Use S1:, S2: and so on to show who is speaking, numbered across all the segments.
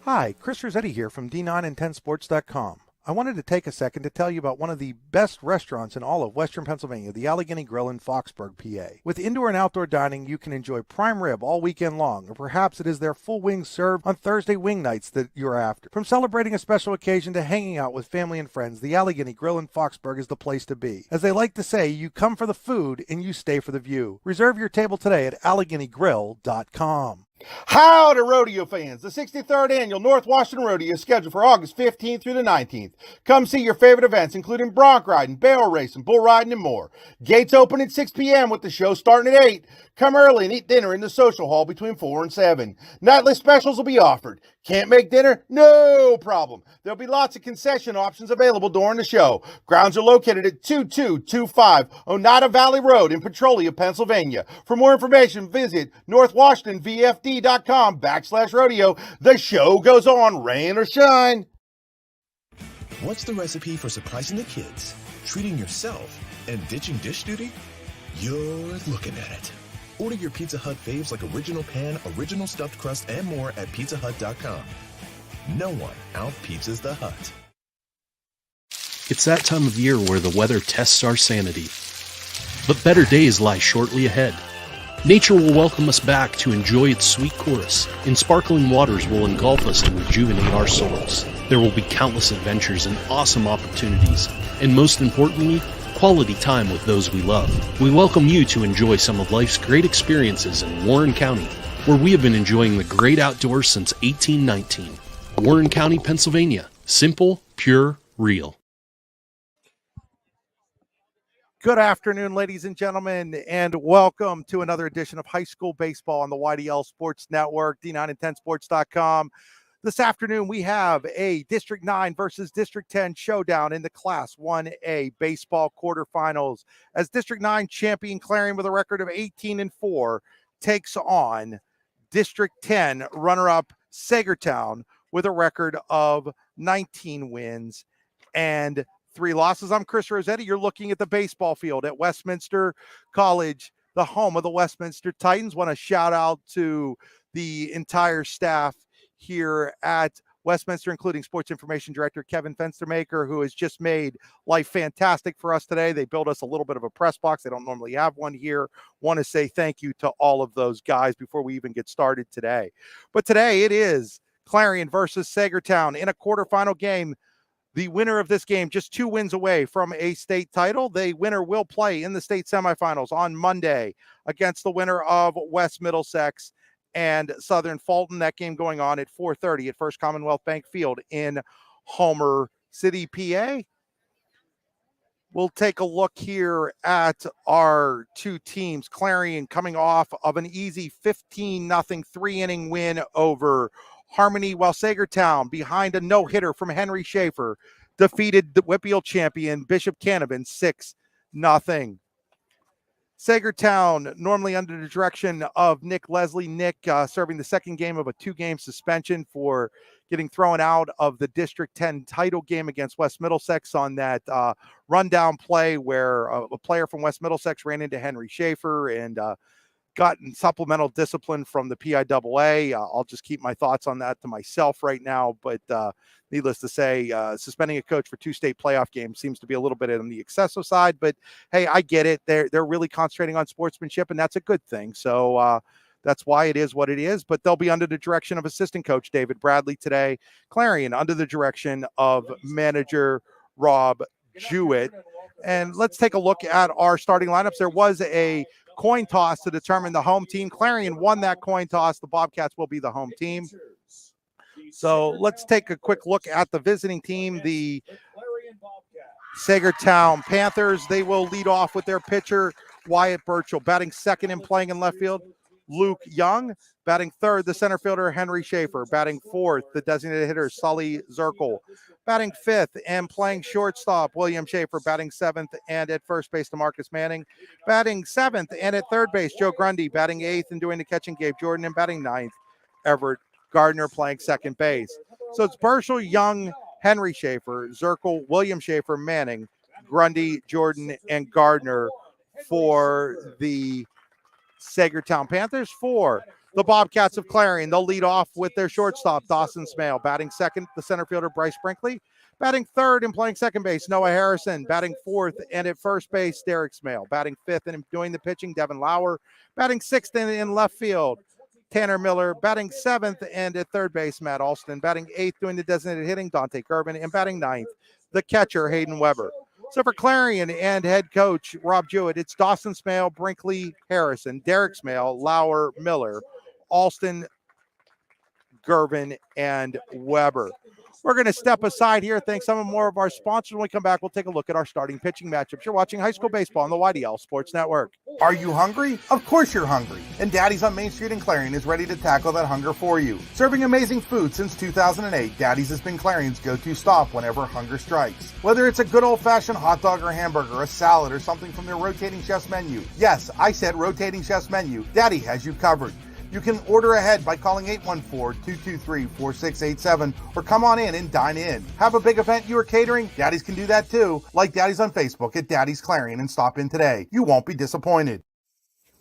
S1: Hi, Chris Rossetti here from D9and10sports.com. I wanted to take a second to tell you about one of the best restaurants in all of Western Pennsylvania, the Allegheny Grill in Foxburg, PA. With indoor and outdoor dining, you can enjoy prime rib all weekend long, or perhaps it is their full wings served on Thursday wing nights that you're after. From celebrating a special occasion to hanging out with family and friends, the Allegheny Grill in Foxburg is the place to be. As they like to say, you come for the food and you stay for the view. Reserve your table today at AlleghenyGrill.com.
S2: Howdy, rodeo fans. The 63rd Annual North Washington Rodeo is scheduled for August 15th through the 19th. Come see your favorite events, including bronc riding, barrel racing, bull riding, and more. Gates open at 6 p.m. with the show starting at 8. Come early and eat dinner in the social hall between 4 and 7. Nightly specials will be offered. Can't make dinner? No problem. There'll be lots of concession options available during the show. Grounds are located at 2225 Oneida Valley Road in Petrolia, Pennsylvania. For more information, visit northwashingtonvfd.com/rodeo. The show goes on, rain or shine.
S3: What's the recipe for surprising the kids, treating yourself, and ditching dish duty? You're looking at it. Order your Pizza Hut faves like Original Pan, Original Stuffed Crust, and more at pizzahut.com. No one out-pizzas the Hut.
S4: It's that time of year where the weather tests our sanity. But better days lie shortly ahead. Nature will welcome us back to enjoy its sweet chorus, and sparkling waters will engulf us to rejuvenate our souls. There will be countless adventures and awesome opportunities, and most importantly, quality time with those we love. We welcome you to enjoy some of life's great experiences in Warren County, where we have been enjoying the great outdoors since 1819. Warren County, Pennsylvania. Simple, pure, real.
S1: Good afternoon, ladies and gentlemen, and welcome to another edition of High School Baseball on the YDL Sports Network, D9and10sports.com. This afternoon, we have a District 9 versus District 10 showdown in the Class 1A baseball quarterfinals as District 9 champion Clarion with a record of 18-4 takes on District 10 runner-up Saegertown with a record of 19 wins and 3 losses. I'm Chris Rossetti. You're looking at the baseball field at Westminster College, the home of the Westminster Titans. Want to shout out to the entire staff here at Westminster, including Sports Information Director Kevin Fenstermaker, who has just made life fantastic for us today. They built us a little bit of a press box. They don't normally have one here. Want to say thank you to all of those guys before we even get started today. But today it is Clarion versus Saegertown in a quarterfinal game. The winner of this game, just 2 wins away from a state title. The winner will play in the state semifinals on Monday against the winner of West Middlesex and Southern Fulton. That game going on at 4:30 at First Commonwealth Bank Field in Homer City, PA. We'll take a look here at our 2 teams. Clarion coming off of an easy 15-0 3-inning win over Harmony, while Saegertown, behind a no-hitter from Henry Schaefer, defeated the Whitfield champion Bishop Canavan 6-0. Saegertown, normally under the direction of Nick Leslie. Nick serving the second game of a 2-game suspension for getting thrown out of the District 10 title game against West Middlesex on that rundown play where a player from West Middlesex ran into Henry Schaefer and gotten supplemental discipline from the PIAA. I'll just keep my thoughts on that to myself right now, but needless to say, suspending a coach for 2 state playoff games seems to be a little bit on the excessive side, but hey, I get it. They're really concentrating on sportsmanship, and that's a good thing. So that's why it is what it is, but they'll be under the direction of assistant coach David Bradley today. Clarion under the direction of manager Rob Jewett. And let's take a look at our starting lineups. There was a coin toss to determine the home team. Clarion won that coin toss. The Bobcats will be the home team. So let's take a quick look at the visiting team, the Saegertown Panthers. They will lead off with their pitcher, Wyatt Burchell, batting second and playing in left field, Luke Young. Batting third, the center fielder, Henry Schaefer. Batting fourth, the designated hitter, Sully Zirkle. Batting fifth and playing shortstop, William Schaefer. Batting seventh and at first base, DeMarcus Manning. Batting seventh and at third base, Joe Grundy. Batting eighth and doing the catching, Gabe Jordan. And batting ninth, Everett Gardner playing second base. So it's Burchell, Young, Henry Schaefer, Zirkle, William Schaefer, Manning, Grundy, Jordan, and Gardner for the Saegertown Panthers. For The Bobcats of Clarion, they'll lead off with their shortstop, Dawson Smale. Batting second, the center fielder, Bryce Brinkley. Batting third and playing second base, Noah Harrison. Batting fourth and at first base, Derek Smale. Batting fifth and doing the pitching, Devin Lauer. Batting sixth in left field, Tanner Miller. Batting seventh and at third base, Matt Alston. Batting eighth doing the designated hitting, Dante Gerben. And batting ninth, the catcher, Hayden Weber. So for Clarion and head coach Rob Jewett, it's Dawson Smale, Brinkley, Harrison, Derek Smale, Lauer, Miller, Alston, Gerben, and Weber. We're going to step aside here. Thank some more of our sponsors. When we come back, we'll take a look at our starting pitching matchups. You're watching high school baseball on the YDL Sports Network.
S2: Are you hungry? Of course you're hungry. And Daddy's on Main Street in Clarion is ready to tackle that hunger for you. Serving amazing food since 2008, Daddy's has been Clarion's go-to stop whenever hunger strikes. Whether it's a good old-fashioned hot dog or hamburger, a salad, or something from their rotating chef's menu. Yes, I said rotating chef's menu. Daddy has you covered. You can order ahead by calling 814-223-4687 or come on in and dine in. Have a big event you are catering? Daddy's can do that too. Like Daddy's on Facebook at Daddy's Clarion and stop in today. You won't be disappointed.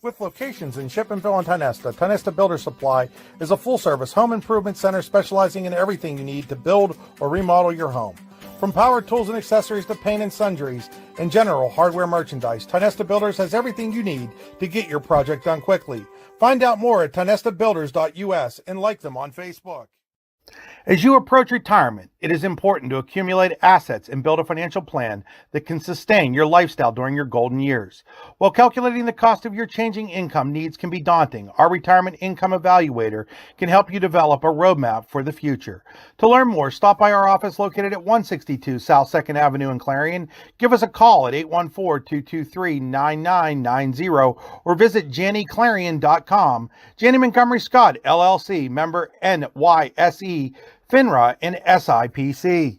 S2: With locations in Shippenville and Tonesta, Tonesta Builder Supply is a full-service home improvement center specializing in everything you need to build or remodel your home. From power tools and accessories to paint and sundries and general hardware merchandise, Tonesta Builders has everything you need to get your project done quickly. Find out more at tonestabuilders.us and like them on Facebook. As you approach retirement, it is important to accumulate assets and build a financial plan that can sustain your lifestyle during your golden years. While calculating the cost of your changing income needs can be daunting, our Retirement Income Evaluator can help you develop a roadmap for the future. To learn more, stop by our office located at 162 South 2nd Avenue in Clarion. Give us a call at 814-223-9990 or visit JannyClarion.com. Janney Montgomery Scott, LLC, member NYSE, FINRA, and SIPC.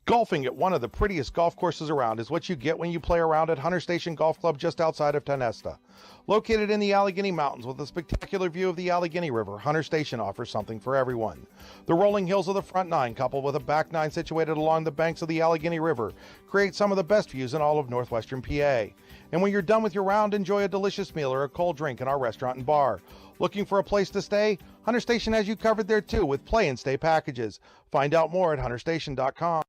S2: Golfing at one of the prettiest golf courses around is what you get when you play around at Hunter Station Golf Club just outside of Tonesta. Located in the Allegheny Mountains with a spectacular view of the Allegheny River, Hunter Station offers something for everyone. The rolling hills of the front nine, coupled with a back nine situated along the banks of the Allegheny River, create some of the best views in all of northwestern PA. And when you're done with your round, enjoy a delicious meal or a cold drink in our restaurant and bar. Looking for a place to stay? Hunter Station has you covered there too with play and stay packages. Find out more at hunterstation.com.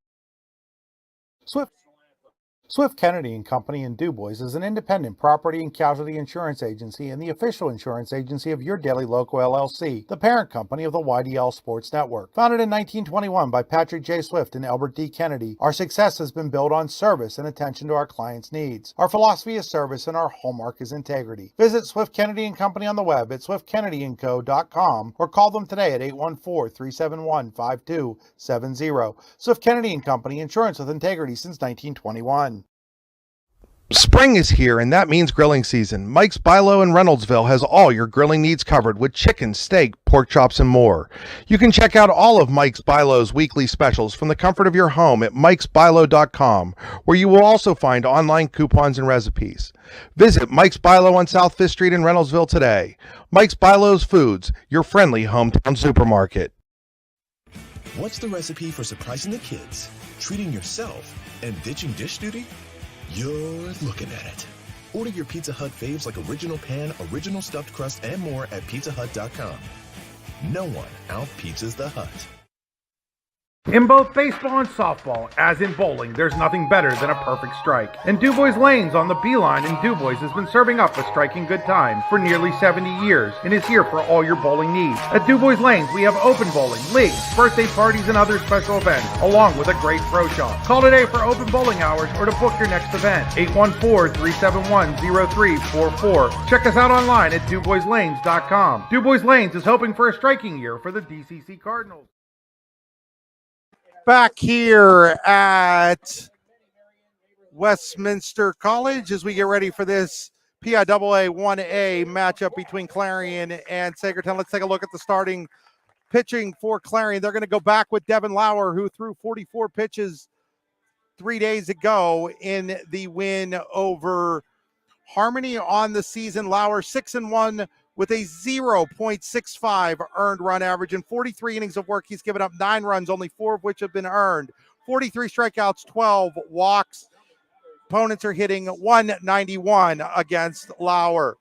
S2: Swift Kennedy and Company in DuBois is an independent property and casualty insurance agency and the official insurance agency of Your Daily Local LLC, the parent company of the YDL Sports Network. Founded in 1921 by Patrick J. Swift and Albert D. Kennedy, our success has been built on service and attention to our clients' needs. Our philosophy is service and our hallmark is integrity. Visit Swift Kennedy and Company on the web at swiftkennedyandco.com or call them today at 814-371-5270. Swift Kennedy and Company, insurance with integrity since 1921.
S1: Spring is here, and that means grilling season. Mike's Bilo in Reynoldsville has all your grilling needs covered with chicken, steak, pork chops, and more. You can check out all of Mike's Bilo's weekly specials from the comfort of your home at mikesbilo.com, where you will also find online coupons and recipes. Visit Mike's Bilo on South 5th Street in Reynoldsville today. Mike's Bilo's Foods, your friendly hometown supermarket.
S3: What's the recipe for surprising the kids, treating yourself, and ditching dish duty? You're looking at it. Order your Pizza Hut faves like original pan, original stuffed crust, and more at pizzahut.com. No one out-pizzas the Hut.
S2: In both baseball and softball, as in bowling, there's nothing better than a perfect strike. And DuBois Lanes on the Beeline in DuBois has been serving up a striking good time for nearly 70 years and is here for all your bowling needs. At DuBois Lanes, we have open bowling, leagues, birthday parties, and other special events, along with a great pro shop. Call today for open bowling hours or to book your next event. 814-371-0344. Check us out online at DuBoisLanes.com. DuBois Lanes is hoping for a striking year for the DCC Cardinals.
S1: Back here at Westminster College as we get ready for this PIAA 1A matchup between Clarion and Saegertown. Let's take a look at the starting pitching for Clarion. They're going to go back with Devin Lauer, who threw 44 pitches 3 days ago in the win over Harmony on the season. Lauer 6-1 with a 0.65 earned run average. In 43 innings of work, he's given up 9 runs, only 4 of which have been earned. 43 strikeouts, 12 walks. Opponents are hitting 191 against Lauer.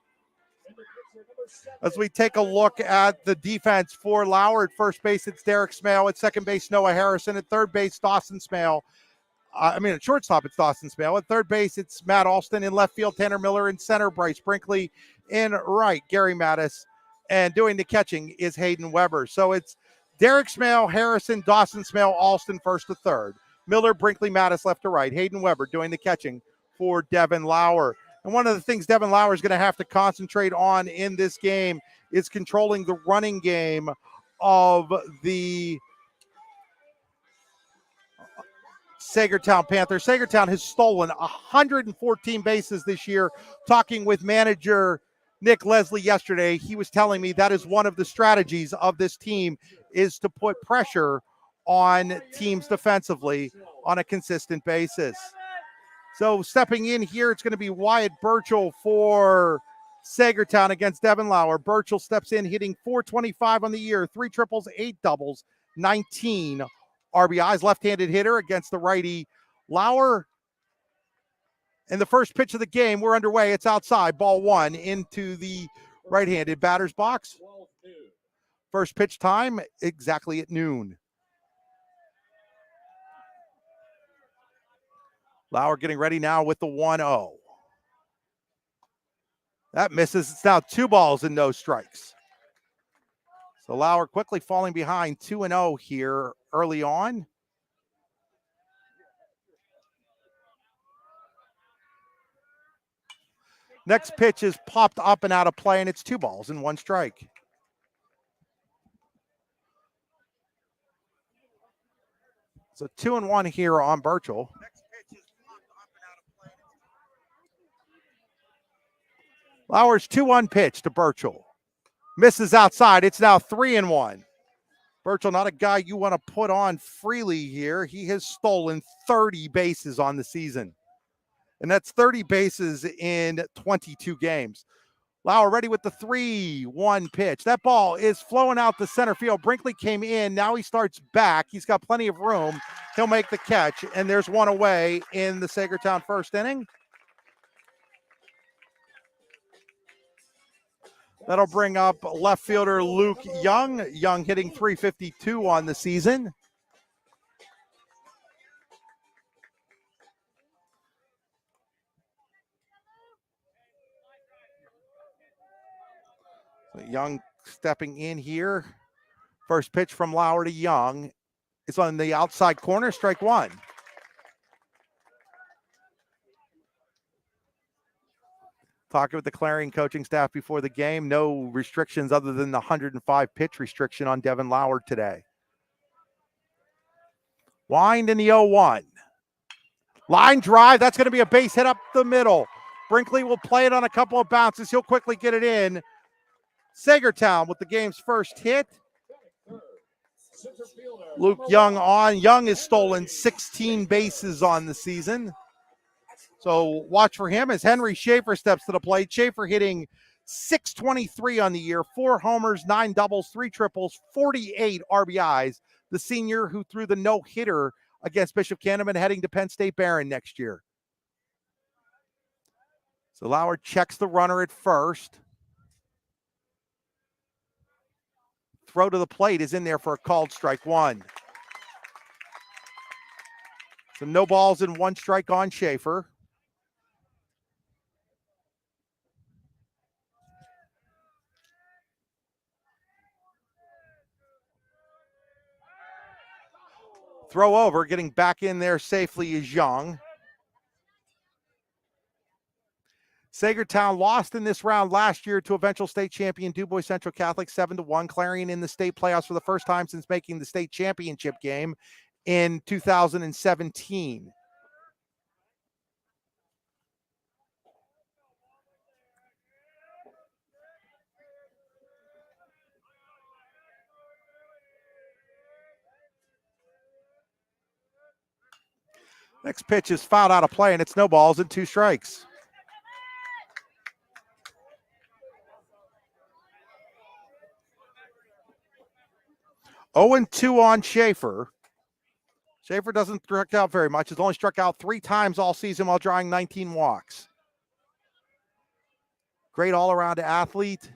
S1: As we take a look at the defense for Lauer, at first base, it's Derek Smale. At second base, Noah Harrison. At third base, Dawson Smale. At shortstop, it's Dawson Smale. At third base, it's Matt Alston. In left field, Tanner Miller. In center, Bryce Brinkley. In right, Gary Mattis. And doing the catching is Hayden Weber. So it's Derek Smale, Harrison, Dawson Smale, Alston first to third. Miller, Brinkley, Mattis left to right. Hayden Weber doing the catching for Devin Lauer. And one of the things Devin Lauer is going to have to concentrate on in this game is controlling the running game of the Saegertown Panthers. Saegertown has stolen 114 bases this year. Talking with manager Nick Leslie yesterday, he was telling me that is one of the strategies of this team, is to put pressure on teams defensively on a consistent basis. So stepping in here, it's going to be Wyatt Burchell for Saegertown against Devin Lauer. Burchell steps in hitting .425 on the year, 3 triples, 8 doubles, 19 RBIs. Left-handed hitter against the righty Lauer. And the first pitch of the game, we're underway. It's outside, ball 1 into the right-handed batter's box. First pitch time exactly at noon. Lauer getting ready now with the 1-0. That misses. It's now 2 balls and no strikes. So Lauer quickly falling behind 2-0 here early on. Next pitch is popped up and out of play, and it's 2 balls and 1 strike. So 2-1 here on Burchell. Lauer's 2-1 pitch to Burchell. Misses outside. It's now 3-1. Burchell, not a guy you want to put on freely here. He has stolen 30 bases on the season. And that's 30 bases in 22 games. Lauer ready with the 3-1 pitch. That ball is flowing out the center field. Brinkley came in. Now he starts back. He's got plenty of room. He'll make the catch. And there's 1 away in the Saegertown first inning. That'll bring up left fielder Luke Young. Young hitting .352 on the season. So Young stepping in here. First pitch from Lauer to Young. It's on the outside corner, strike 1. Talking with the Clarion coaching staff before the game. No restrictions other than the 105 pitch restriction on Devin Lauer today. Wind in the 0-1. Line drive. That's going to be a base hit up the middle. Brinkley will play it on a couple of bounces. He'll quickly get it in. Saegertown with the game's first hit. Luke Young on. Young has stolen 16 bases on the season. So watch for him as Henry Schaefer steps to the plate. Schaefer hitting .623 on the year, 4 homers, 9 doubles, 3 triples, 48 RBIs. The senior who threw the no-hitter against Bishop Canterbury, heading to Penn State Barron next year. So Lauer checks the runner at first. Throw to the plate is in there for a called strike 1. So no balls and 1 strike on Schaefer. Throw over, getting back in there safely is Young. Saegertown lost in this round last year to eventual state champion DuBois Central Catholic 7-1. Clarion in the state playoffs for the first time since making the state championship game in 2017. Next pitch is fouled out of play, and it's no balls and 2 strikes. Oh, and 2 on Schaefer. Schaefer doesn't strike out very much. He's only struck out 3 times all season while drawing 19 walks. Great all-around athlete.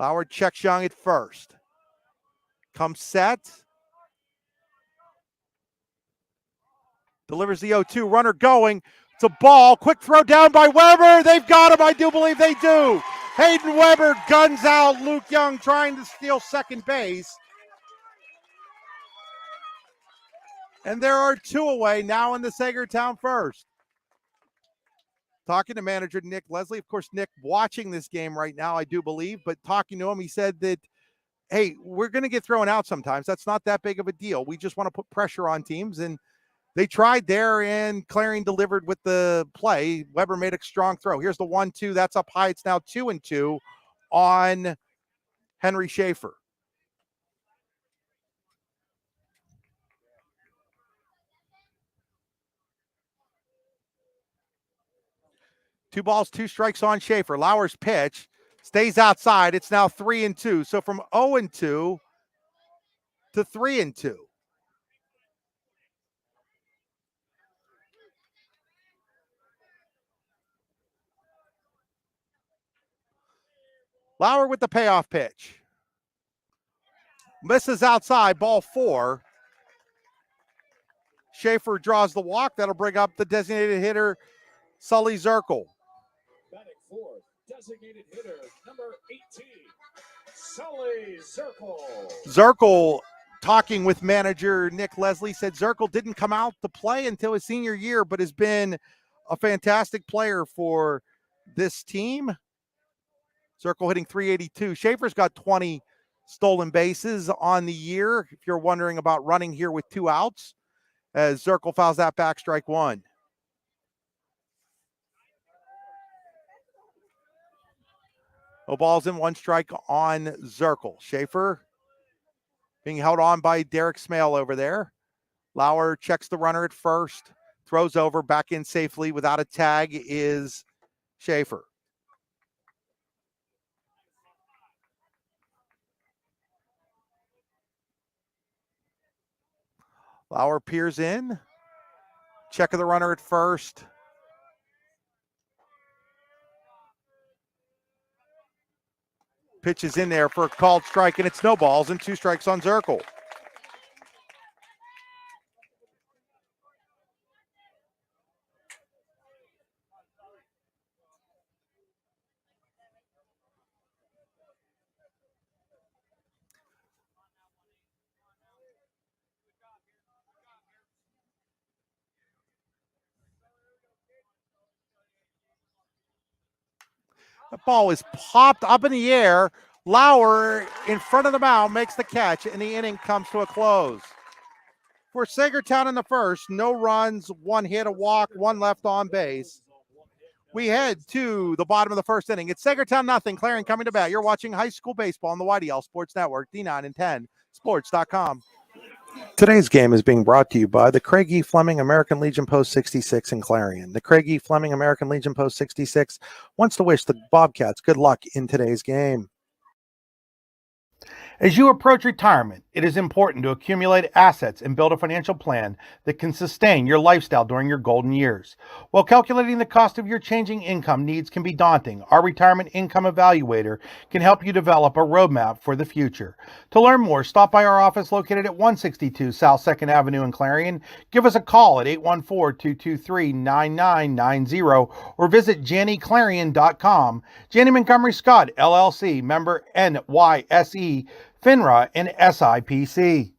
S1: Lauer checks Young at first. Comes set. Delivers the 0-2. Runner going. It's a ball. Quick throw down by Weber. They've got him. I do believe they do. Hayden Weber guns out Luke Young trying to steal second base. And there are 2 away now in the Saegertown first. Talking to manager Nick Leslie. Of course, Nick watching this game right now, I do believe, but talking to him, he said that, hey, we're going to get thrown out sometimes. That's not that big of a deal. We just want to put pressure on teams. And they tried there, and Clarion delivered with the play. Weber made a strong throw. Here's the 1-2. That's up high. It's now 2-2 on Henry Schaefer. Two balls, 2 strikes on Schaefer. Lauer's pitch stays outside. It's now 3-2. So from 0-2 to 3-2. Lauer with the payoff pitch. Misses outside, ball 4. Schaefer draws the walk. That'll bring up the designated hitter, Sully Zirkle.
S5: Batting fourth, designated hitter, number 18, Sully Zirkle.
S1: Zirkle, talking with manager Nick Leslie, said Zirkle didn't come out to play until his senior year, but has been a fantastic player for this team. Zirkle hitting .382. Schaefer's got 20 stolen bases on the year, if you're wondering about running here with 2 outs, as Zirkle fouls that back, strike 1. No balls in, 1 strike on Zirkle. Schaefer being held on by Derek Smale over there. Lauer checks the runner at first, throws over, back in safely without a tag is Schaefer. Lauer peers in, check of the runner at first. Pitch is in there for a called strike, and it's no balls and 2 strikes on Zirkle. The ball is popped up in the air. Lauer in front of the mound makes the catch, and the inning comes to a close. For Saegertown in the first, no runs, 1 hit, a walk, 1 left on base. We head to the bottom of the first inning. It's Saegertown nothing, Clarion coming to bat. You're watching high school baseball on the YDL Sports Network, D9 and 10 sports.com. Today's game is being brought to you by the Craig E. Fleming American Legion Post 66 in Clarion. The Craig E. Fleming American Legion Post 66 wants to wish the Bobcats good luck in today's game.
S2: As you approach retirement, it is important to accumulate assets and build a financial plan that can sustain your lifestyle during your golden years. While calculating the cost of your changing income needs can be daunting, our Retirement Income Evaluator can help you develop a roadmap for the future. To learn more, stop by our office located at 162 South 2nd Avenue in Clarion. Give us a call at 814-223-9990 or visit JannyClarion.com. Janney Montgomery Scott, LLC, member NYSE, FINRA, and SIPC.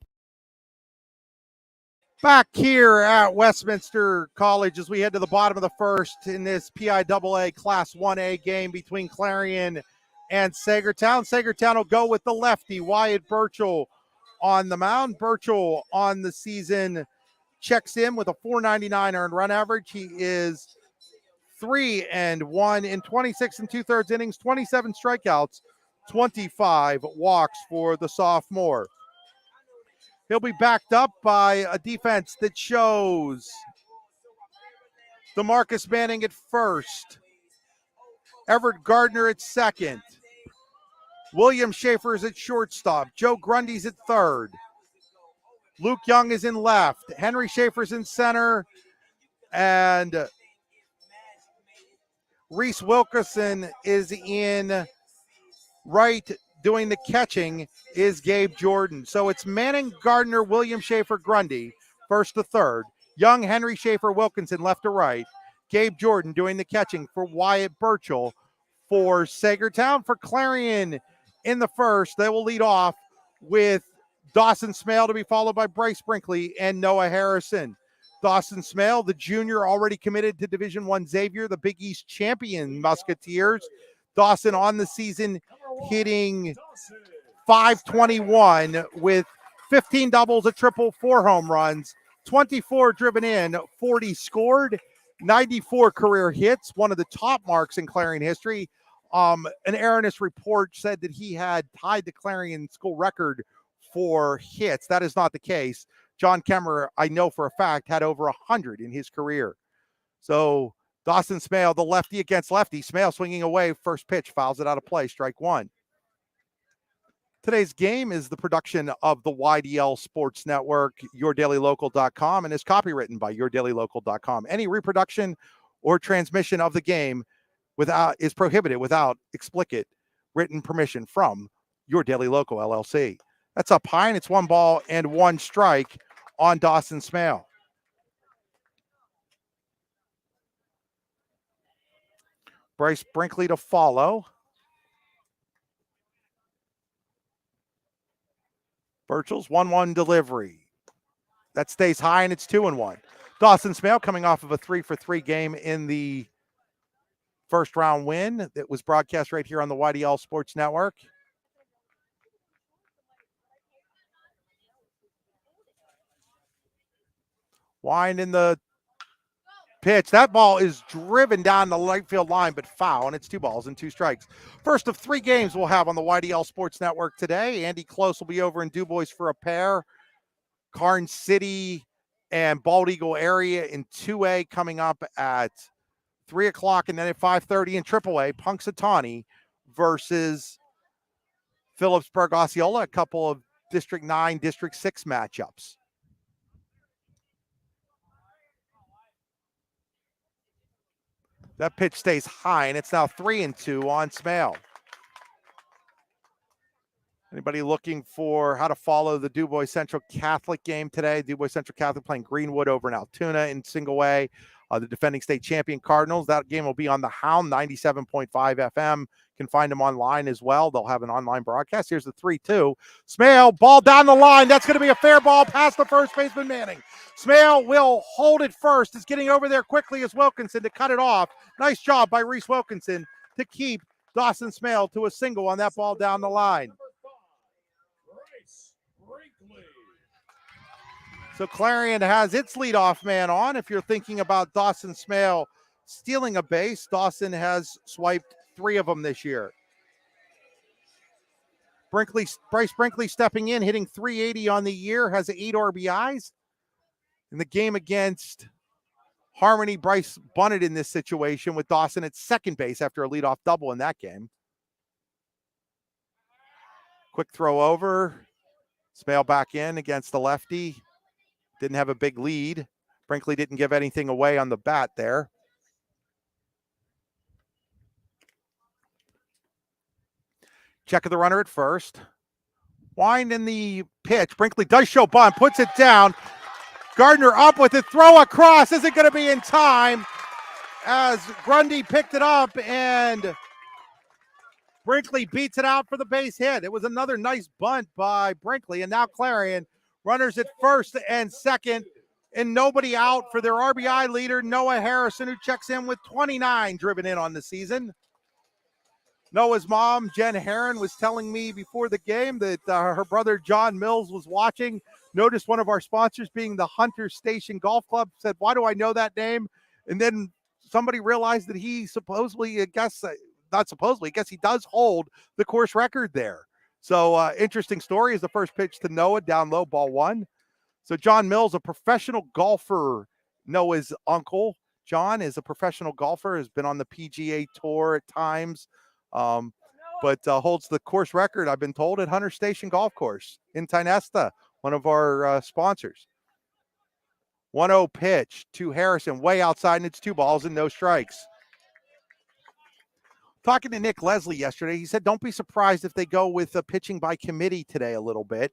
S1: Back here at Westminster College as we head to the bottom of the first in this PIAA Class 1A game between Clarion and Saegertown. Saegertown will go with the lefty, Wyatt Burchell, on the mound. Burchell on the season checks in with a .499 earned run average. He is 3-1 in 26 2/3 innings, 27 strikeouts, 25 walks for the sophomore. He'll be backed up by a defense that shows DeMarcus Manning at first, Everett Gardner at second, William Schaefer is at shortstop, Joe Grundy's at third, Luke Young is in left, Henry Schaefer's in center, and Reese Wilkerson is in right. doing the catching is Gabe Jordan. So it's Manning, Gardner, William Schaefer, Grundy, first to third. Young, Henry, Schaefer, Wilkinson, left to right. Gabe Jordan doing the catching for Wyatt Burchell. For Saegertown, for Clarion in the first, they will lead off with Dawson Smale to be followed by Bryce Brinkley and Noah Harrison. Dawson Smale, the junior, already committed to Division I Xavier, the Big East champion Musketeers. Dawson on the season hitting .521 with 15 doubles, a triple, 4 home runs, 24 driven in, 40 scored, 94 career hits, one of the top marks in Clarion history. An Aranis report said that he had tied the Clarion school record for hits. That is not the case. John Kemmer, I know for a fact, had over 100 in his career. So Dawson Smale, the lefty against lefty. Smale swinging away, first pitch, fouls it out of play, strike one. Today's game is the production of the YDL Sports Network, yourdailylocal.com, and is copywritten by yourdailylocal.com. Any reproduction or transmission of the game is prohibited without explicit written permission from Your Daily Local, LLC. That's up high, and it's 1 ball and 1 strike on Dawson Smale. Bryce Brinkley to follow. Burchell's 1-1 delivery. That stays high, and it's 2-1. Dawson Smale coming off of a 3-for-3 game in the first round win that was broadcast right here on the YDL Sports Network. Wind in the pitch. That ball is driven down the right field line, but foul, and it's 2 balls and 2 strikes. First of 3 games we'll have on the YDL Sports Network today. Andy Close will be over in DuBois for a pair. Karn City and Bald Eagle area in 2A coming up at 3 o'clock, and then at 5:30 in AAA, Punxsutawney versus Phillipsburg Osceola, a couple of District 9, District 6 matchups. That pitch stays high, and it's now 3-2 on Smale. Anybody looking for how to follow the DuBois Central Catholic game today? DuBois Central Catholic playing Greenwood over in Altoona in single A. The defending state champion Cardinals. That game will be on the Hound, 97.5 FM. You can find them online as well. They'll have an online broadcast. Here's the 3-2. Smale, ball down the line. That's going to be a fair ball past the first baseman Manning. Smale will hold it first. Is getting over there quickly as Wilkinson to cut it off. Nice job by Reese Wilkinson to keep Dawson Smale to a single on that ball down the line. So Clarion has its leadoff man on. If you're thinking about Dawson Smale stealing a base, Dawson has swiped 3 of them this year. Bryce Brinkley stepping in, hitting .380 on the year, has 8 RBIs. In the game against Harmony, Bryce bunted in this situation with Dawson at second base after a leadoff double in that game. Quick throw over. Smale back in against the lefty. Didn't have a big lead. Brinkley didn't give anything away on the bat there. Check of the runner at first. Wind in the pitch. Brinkley does show bunt, puts it down. Gardner up with it, throw across. Isn't going to be in time as Grundy picked it up and Brinkley beats it out for the base hit. It was another nice bunt by Brinkley, and now Clarion runners at first and second, and nobody out for their RBI leader, Noah Harrison, who checks in with 29 driven in on the season. Noah's mom, Jen Herron, was telling me before the game that her brother John Mills was watching, noticed one of our sponsors being the Hunter Station Golf Club, said, "Why do I know that name?" And then somebody realized that he supposedly, I guess he does hold the course record there. So interesting story is the first pitch to Noah, down low, ball 1. So John Mills, a professional golfer, Noah's uncle. John is a professional golfer, has been on the PGA Tour at times, but holds the course record, I've been told, at Hunter Station Golf Course in Tynesta, one of our sponsors. 1-0 pitch to Harrison, way outside, and it's 2 balls and no strikes. Talking to Nick Leslie yesterday, he said, don't be surprised if they go with pitching by committee today a little bit.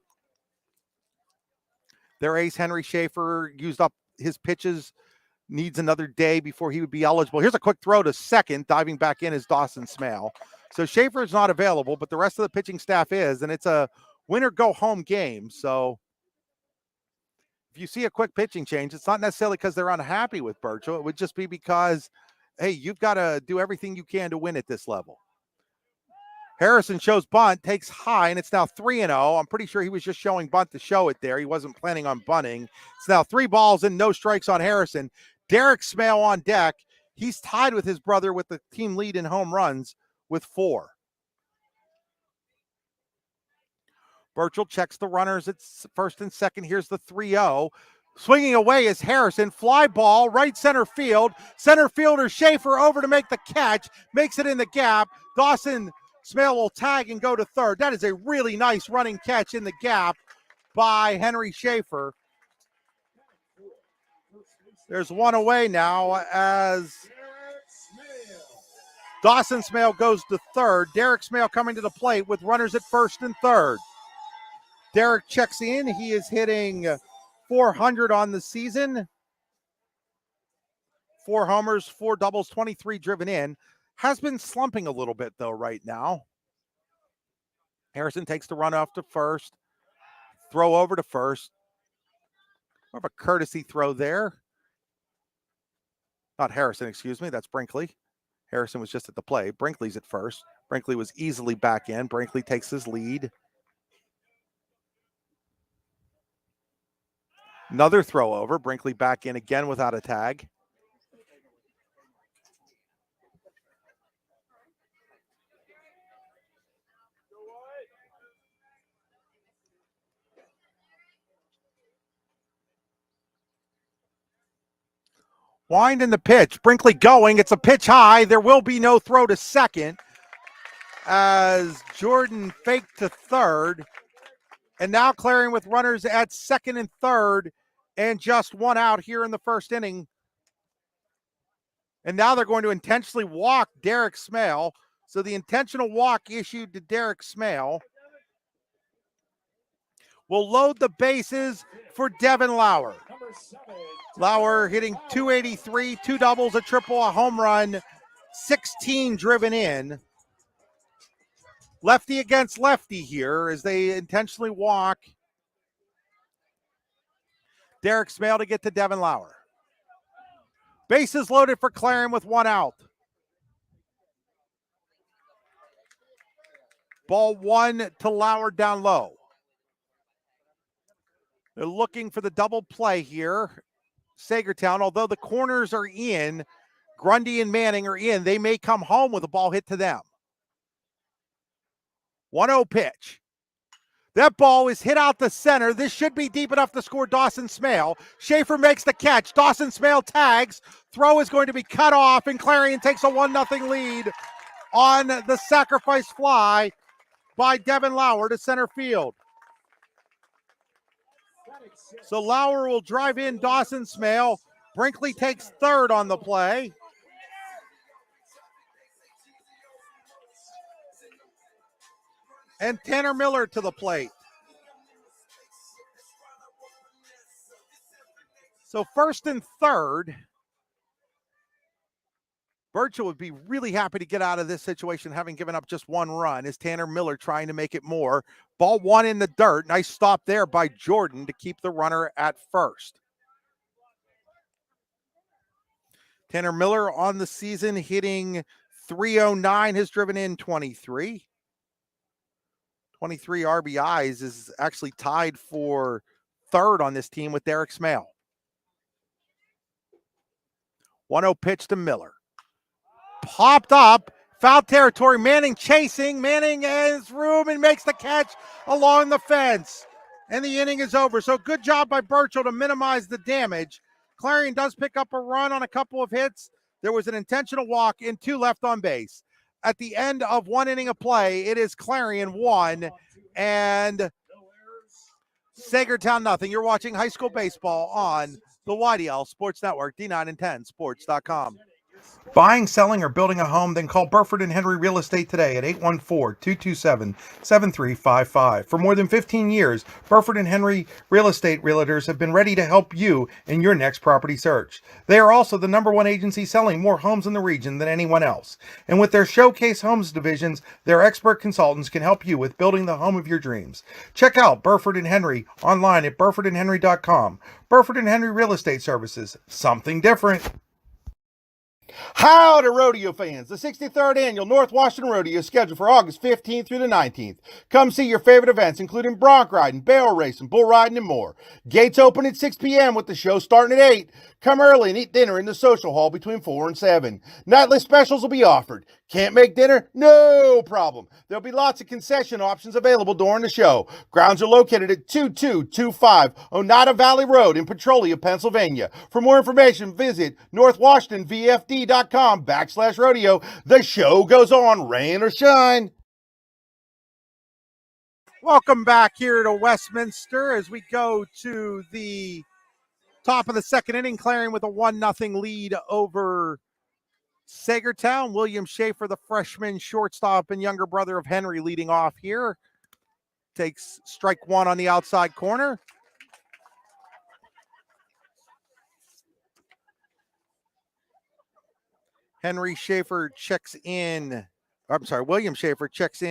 S1: Their ace, Henry Schaefer, used up his pitches, needs another day before he would be eligible. Here's a quick throw to second. Diving back in is Dawson Smale. So Schaefer is not available, but the rest of the pitching staff is, and it's a winner-go-home game. So if you see a quick pitching change, it's not necessarily because they're unhappy with Burchell. It would just be because, hey, you've got to do everything you can to win at this level. Harrison shows bunt, takes high, and it's now 3-0. I'm pretty sure he was just showing bunt to show it there. He wasn't planning on bunting. It's now 3 balls and no strikes on Harrison. Derek Smale on deck. He's tied with his brother with the team lead in home runs with 4. Burchell checks the runners at first and second. Here's the 3-0. Swinging away is Harrison. Fly ball, right center field. Center fielder Schaefer over to make the catch. Makes it in the gap. Dawson Smale will tag and go to third. That is a really nice running catch in the gap by Henry Schaefer. There's one away now as Dawson Smale goes to third. Derek Smale coming to the plate with runners at first and third. Derek checks in. He is hitting 400 on the season. 4 homers, 4 doubles, 23 driven in. Has been slumping a little bit, though, right now. Harrison takes the run off to first. Throw over to first. More of a courtesy throw there. Not Harrison, excuse me. That's Brinkley. Harrison was just at the play. Brinkley's at first. Brinkley was easily back in. Brinkley takes his lead. Another throw over. Brinkley back in again without a tag. Wind in the pitch. Brinkley going. It's a pitch high. There will be no throw to second as Jordan faked to third. And now Clarion with runners at second and third and just 1 out here in the first inning. And now they're going to intentionally walk Derek Smale. So the intentional walk issued to Derek Smale will load the bases for Devin Lauer. Lauer hitting 283, 2 doubles, a triple, a home run, 16 driven in. Lefty against lefty here as they intentionally walk Derek Smale to get to Devin Lauer. Bases loaded for Clarion with 1 out. Ball 1 to Lauer down low. They're looking for the double play here. Saegertown, although the corners are in, Grundy and Manning are in, they may come home with a ball hit to them. 1-0 pitch. That ball is hit out the center. This should be deep enough to score Dawson Smale. Schaefer makes the catch. Dawson Smale tags. Throw is going to be cut off, and Clarion takes a 1-0 lead on the sacrifice fly by Devin Lauer to center field. So Lauer will drive in Dawson Smale. Brinkley takes third on the play. And Tanner Miller to the plate. So first and third. Burchell would be really happy to get out of this situation having given up just 1 run. Is Tanner Miller trying to make it more. Ball 1 in the dirt. Nice stop there by Jordan to keep the runner at first. Tanner Miller on the season hitting 309, has driven in 23. 23 RBIs, is actually tied for third on this team with Derek Smale. 1-0 pitch to Miller. Popped up, foul territory. Manning chasing. Manning has room and makes the catch along the fence. And the inning is over. So good job by Burchell to minimize the damage. Clarion does pick up a run on a couple of hits. There was an intentional walk and 2 left on base. At the end of 1 inning of play, it is Clarion 1 and Saegertown nothing. You're watching high school baseball on the YDL Sports Network, D9 and 10 Sports.com. Buying, selling, or building a home? Then call Burford and Henry Real Estate today at 814-227-7355. For more than 15 years, Burford and Henry Real Estate Realtors have been ready to help you in your next property search. They are also the #1 agency selling more homes in the region than anyone else. And with their Showcase Homes divisions, their expert consultants can help you with building the home of your dreams. Check out Burford and Henry online at burfordandhenry.com. Burford and Henry Real Estate Services, something different.
S2: Howdy, rodeo fans. The 63rd Annual North Washington Rodeo is scheduled for August 15th through the 19th. Come see your favorite events, including bronc riding, barrel racing, bull riding, and more. Gates open at 6 p.m. with the show starting at 8. Come early and eat dinner in the social hall between 4 and 7. Nightly specials will be offered. Can't make dinner? No problem. There'll be lots of concession options available during the show. Grounds are located at 2225 Oneida Valley Road in Petrolia, Pennsylvania. For more information, visit northwashingtonvfd.com/rodeo. The show goes on, rain or shine.
S1: Welcome back here to Westminster as we go to the top of the second inning. Clarion with a 1-0 lead over Saegertown. William Schaefer, the freshman shortstop and younger brother of Henry, leading off here. Takes strike one on the outside corner. William Schaefer checks in,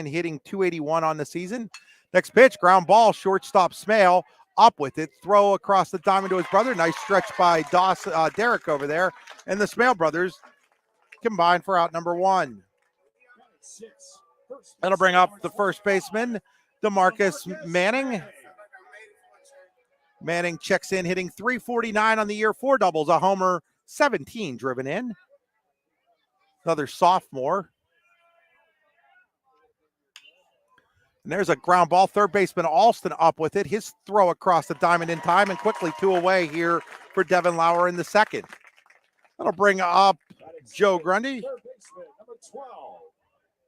S1: hitting .281 on the season. Next pitch, ground ball, shortstop Smale, up with it, throw across the diamond to his brother. Nice stretch by Derek over there. And the Smale brothers combine for out number one. That'll bring up the first baseman, DeMarcus Manning. Manning checks in, hitting .349 on the year, 4 doubles, a homer, 17 driven in. Another sophomore. And there's a ground ball. Third baseman Alston up with it. His throw across the diamond in time, and quickly 2 away here for Devin Lauer in the second. That'll bring up Joe Grundy.
S5: Third baseman, number 12,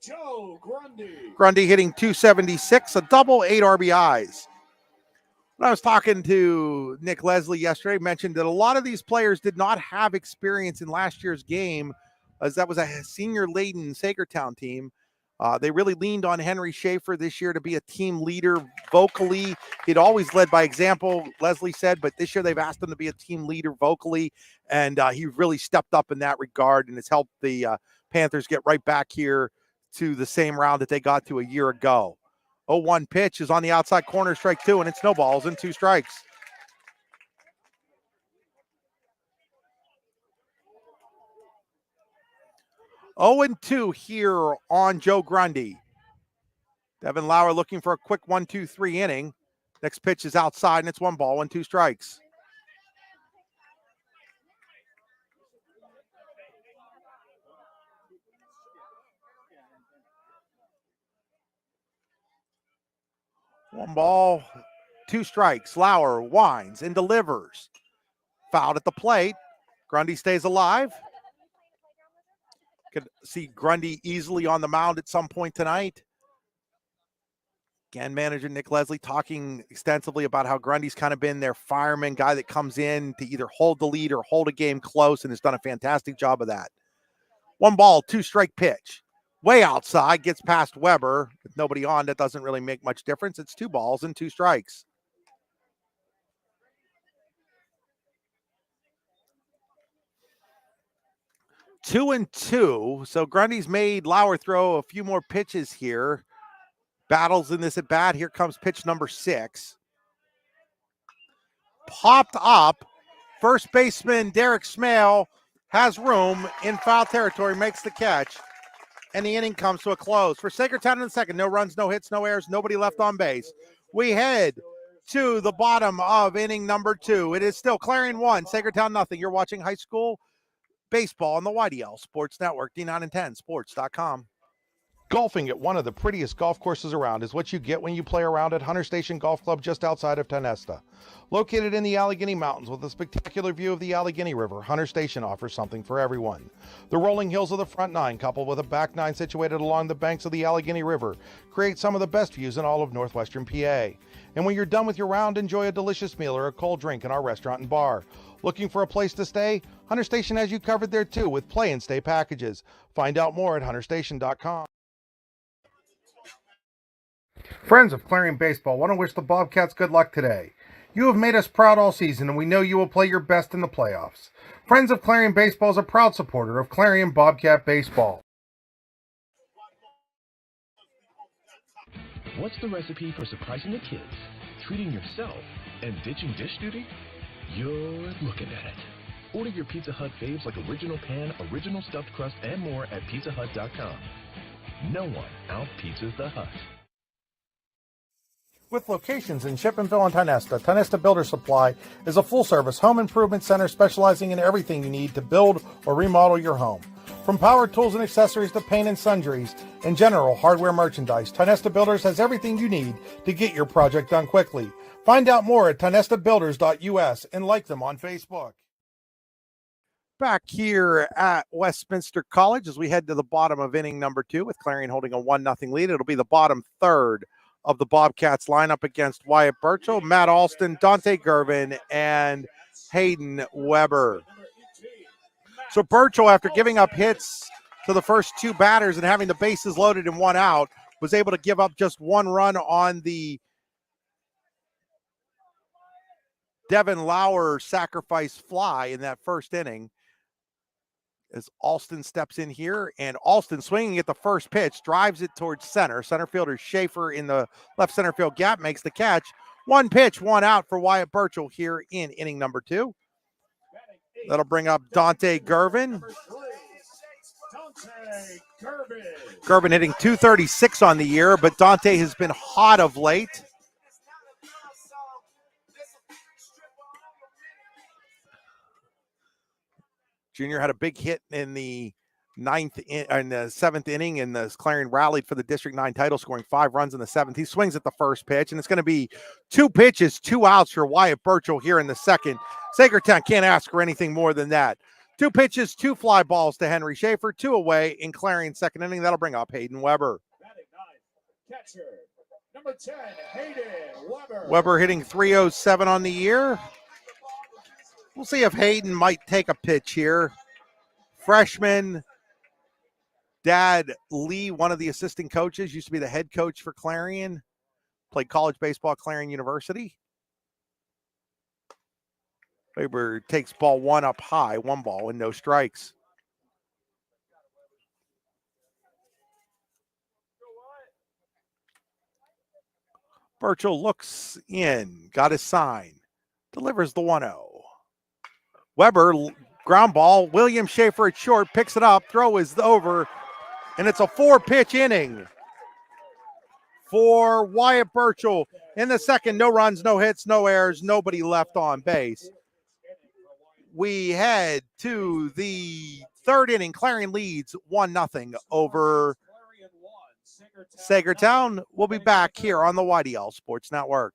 S5: Joe Grundy.
S1: Grundy hitting .276, a double, 8 RBIs. When I was talking to Nick Leslie yesterday, mentioned that a lot of these players did not have experience in last year's game, as that was a senior-laden Saegertown team. They really leaned on Henry Schaefer this year to be a team leader vocally. He'd always led by example, Leslie said, but this year they've asked him to be a team leader vocally, and he really stepped up in that regard and has helped the Panthers get right back here to the same round that they got to a year ago. 0-1 pitch is on the outside corner, strike 2, and it's no balls and 2 strikes. Oh and 2 here on Joe Grundy. Devin Lauer looking for a quick 1-2-3 inning. Next pitch is outside, and it's 1 ball and 2 strikes. One ball, 2 strikes. Lauer winds and delivers. Fouled at the plate. Grundy stays alive. Could see Grundy easily on the mound at some point tonight. Again, manager Nick Leslie talking extensively about how Grundy's kind of been their fireman guy that comes in to either hold the lead or hold a game close, and has done a fantastic job of that. 1 ball, 2 strike pitch. Way outside, gets past Weber. With nobody on, that doesn't really make much difference. It's 2 balls and 2 strikes. Two and 2. So Grundy's made Lauer throw a few more pitches here. Battles in this at bat. Here comes pitch number 6. Popped up. First baseman Derek Smale has room in foul territory, makes the catch, and the inning comes to a close. For Saegertown in the second, no runs, no hits, no errors, nobody left on base. We head to the bottom of inning number 2. It is still Clarion 1, Saegertown nothing. You're watching high school baseball on the YDL Sports Network, D9 and 10 sports.com. Golfing at one of the prettiest golf courses around is what you get when you play around at Hunter Station Golf Club just outside of Tonesta. Located in the Allegheny Mountains with a spectacular view of the Allegheny River, Hunter Station offers something for everyone. The rolling hills of the front nine, coupled with a back nine situated along the banks of the Allegheny River, create some of the best views in all of northwestern PA. And when you're done with your round, enjoy a delicious meal or a cold drink in our restaurant and bar. Looking for a place to stay? Hunter Station has you covered there too with play and stay packages. Find out more at hunterstation.com. Friends of Clarion Baseball want to wish the Bobcats good luck today. You have made us proud all season, and we know you will play your best in the playoffs. Friends of Clarion Baseball is a proud supporter of Clarion Bobcat Baseball.
S3: What's the recipe for surprising the kids, treating yourself, and ditching dish duty? You're looking at it. Order your Pizza Hut faves like original pan, original stuffed crust, and more at pizzahut.com. No one out-pizzas the Hut.
S1: With locations in Shippenville and Tonesta, Tonesta Builder Supply is a full-service home improvement center specializing in everything you need to build or remodel your home. From power tools and accessories to paint and sundries and general hardware merchandise, Tonesta Builders has everything you need to get your project done quickly. Find out more at tonestabuilders.us and like them on Facebook. Back here at Westminster College as we head to the bottom of inning number 2 with Clarion holding a 1-0 lead. It'll be the bottom third of the Bobcats lineup against Wyatt Burchell, Matt Alston, Dante Gervin, and Hayden Weber. So Burchell, after giving up hits to the first 2 batters and having the bases loaded and 1 out, was able to give up just 1 run on the Devin Lauer sacrifice fly in that first inning. As Alston steps in here, and Alston swinging at the first pitch, drives it towards center. Center fielder Schaefer in the left center field gap makes the catch. 1 pitch, 1 out for Wyatt Burchell here in inning number 2. That'll bring up Dante Gervin. Gervin hitting .236 on the year, but Dante has been hot of late. Junior had a big hit in the 7th inning, and the Clarion rallied for the District 9 title, scoring 5 runs in the 7th. He swings at the first pitch, and it's going to be 2 pitches, 2 outs for Wyatt Burchell here in the second. Saegertown can't ask for anything more than that. 2 pitches, 2 fly balls to Henry Schaefer, 2 away in Clarion's second inning. That'll bring up Hayden Weber.
S5: Catcher, number 10, Hayden Weber.
S1: Weber hitting .307 on the year. We'll see if Hayden might take a pitch here. Freshman, Dad Lee, one of the assistant coaches, used to be the head coach for Clarion. Played college baseball at Clarion University. Weber takes ball 1 up high, 1 ball and no strikes. Burchell looks in, got his sign, delivers the 1-0. Weber, ground ball, William Schaefer at short, picks it up, throw is over, and it's a 4-pitch inning for Wyatt Burchell. In the second, no runs, no hits, no errors, nobody left on base. We head to the 3rd inning. Clarion leads 1-0 over Saegertown. We'll be back here on the YDL Sports Network.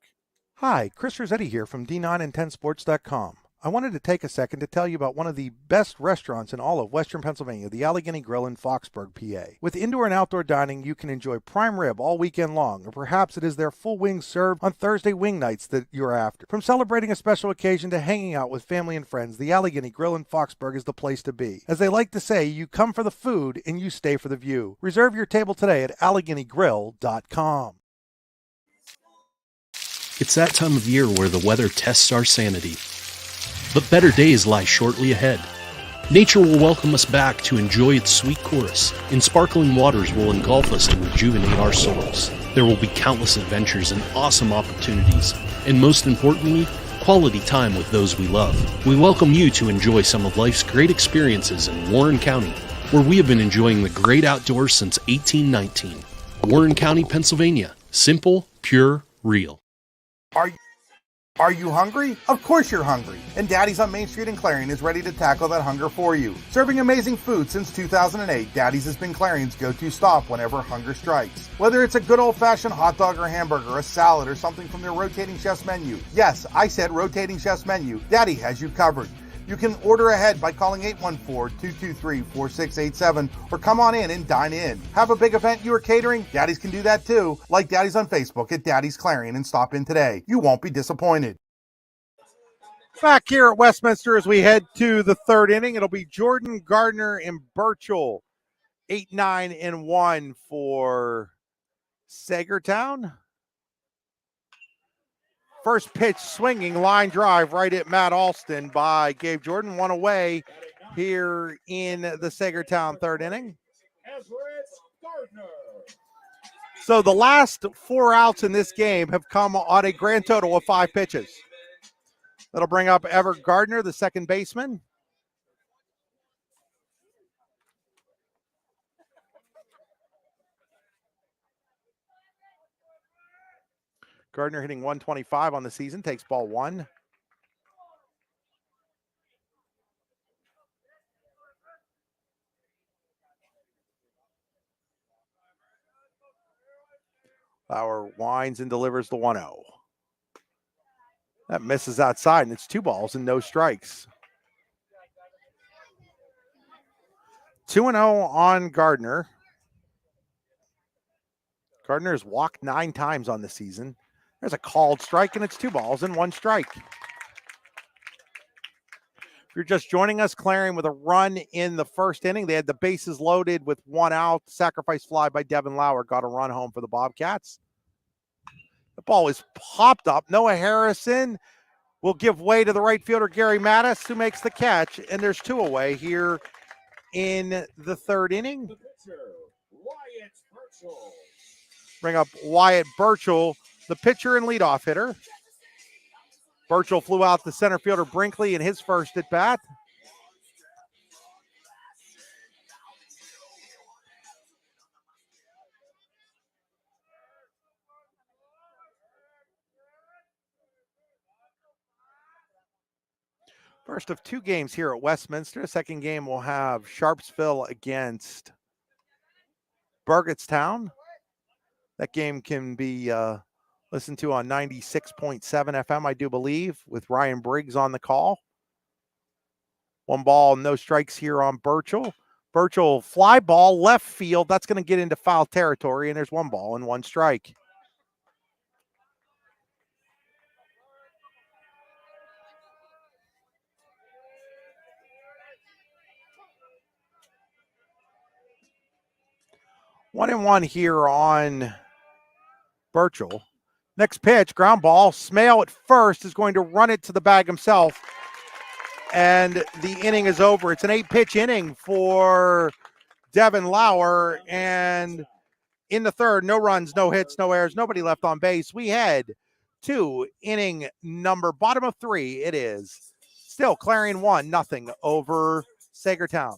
S1: Hi, Chris Rossetti here from D9and10sports.com. I wanted to take a second to tell you about one of the best restaurants in all of Western Pennsylvania, the Allegheny Grill in Foxburg, PA. With indoor and outdoor dining, you can enjoy prime rib all weekend long, or perhaps it is their full wings served on Thursday wing nights that you're after. From celebrating a special occasion to hanging out with family and friends, the Allegheny Grill in Foxburg is the place to be. As they like to say, you come for the food and you stay for the view. Reserve your table today at AlleghenyGrill.com.
S4: It's that time of year where the weather tests our sanity. But better days lie shortly ahead. Nature will welcome us back to enjoy its sweet chorus, and sparkling waters will engulf us to rejuvenate our souls. There will be countless adventures and awesome opportunities, and most importantly, quality time with those we love. We welcome you to enjoy some of life's great experiences in Warren County, where we have been enjoying the great outdoors since 1819. Warren County, Pennsylvania. Simple, pure, real.
S2: Are you hungry? Of course you're hungry. And Daddy's on Main Street in Clarion is ready to tackle that hunger for you. Serving amazing food since 2008, Daddy's has been Clarion's go-to stop whenever hunger strikes. Whether it's a good old-fashioned hot dog or hamburger, a salad, or something from their rotating chef's menu. Yes, I said rotating chef's menu. Daddy has you covered. You can order ahead by calling 814-223-4687 or come on in and dine in. Have a big event you are catering? Daddy's can do that too. Like Daddy's on Facebook at Daddy's Clarion and stop in today. You won't be disappointed.
S1: Back here at Westminster as we head to the third inning, it'll be Jordan, Gardner, and Burchell. 8-9-1 for Saegertown. First pitch swinging, line drive right at Matt Alston by Gabe Jordan. One away here in the Saegertown third inning. So the last 4 outs in this game have come on a grand total of 5 pitches. That'll bring up Everett Gardner, the second baseman. Gardner hitting 125 on the season, takes ball 1. Lauer winds and delivers the 1-0. That misses outside, and it's 2 balls and no strikes. 2-0 on Gardner. Gardner has walked 9 times on the season. There's a called strike, and it's 2 balls and 1 strike. If you're just joining us, Clarion with a run in the first inning. They had the bases loaded with 1 out. Sacrifice fly by Devin Lauer got a run home for the Bobcats. The ball is popped up. Noah Harrison will give way to the right fielder, Gary Mattis, who makes the catch, and there's 2 away here in the third inning. Bring up Wyatt Burchell, the pitcher and leadoff hitter. Burchell flew out the center fielder Brinkley in his first at bat. First of 2 games here at Westminster. Second game will have Sharpsville against Burgettstown. That game can be listened to on 96.7 FM, I do believe, with Ryan Briggs on the call. 1 ball, no strikes here on Burchell. Burchell fly ball left field. That's going to get into foul territory, and there's 1 ball and 1 strike. One and one here on Burchell. Next pitch, ground ball. Smale at first is going to run it to the bag himself. And the inning is over. It's an 8-pitch inning for Devin Lauer. And in the third, no runs, no hits, no errors, nobody left on base. We head to inning number bottom of 3. It is still Clarion 1-0 over Saegertown.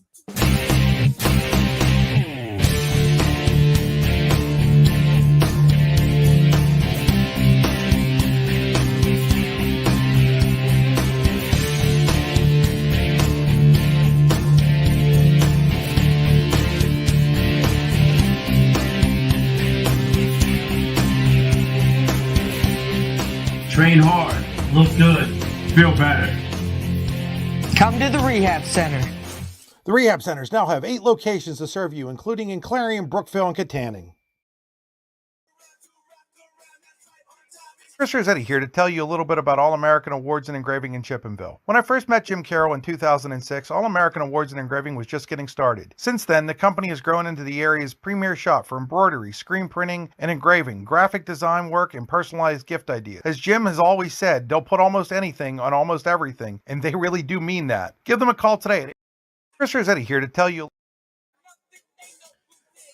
S6: Train hard, look good, feel better.
S7: Come to the rehab center.
S2: The rehab centers now have 8 locations to serve you, including in Clarion, Brookville, and Katanning. Chris Rossetti here to tell you a little bit about All-American Awards and Engraving in Chippenville. When I first met Jim Carroll in 2006, All-American Awards and Engraving was just getting started. Since then, the company has grown into the area's premier shop for embroidery, screen printing, and engraving, graphic design work, and personalized gift ideas. As Jim has always said, they'll put almost anything on almost everything, and they really do mean that. Give them a call today. Chris Rossetti here to tell you.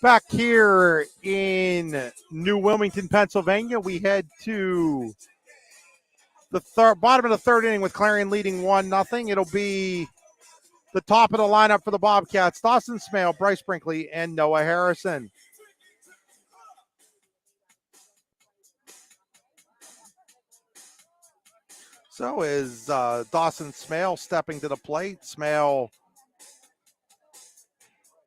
S1: Back here in New Wilmington, Pennsylvania, we head to the bottom of the third inning with Clarion leading 1-0. It'll be the top of the lineup for the Bobcats: Dawson Smale, Bryce Brinkley, and Noah Harrison. So is Dawson Smale stepping to the plate. Smale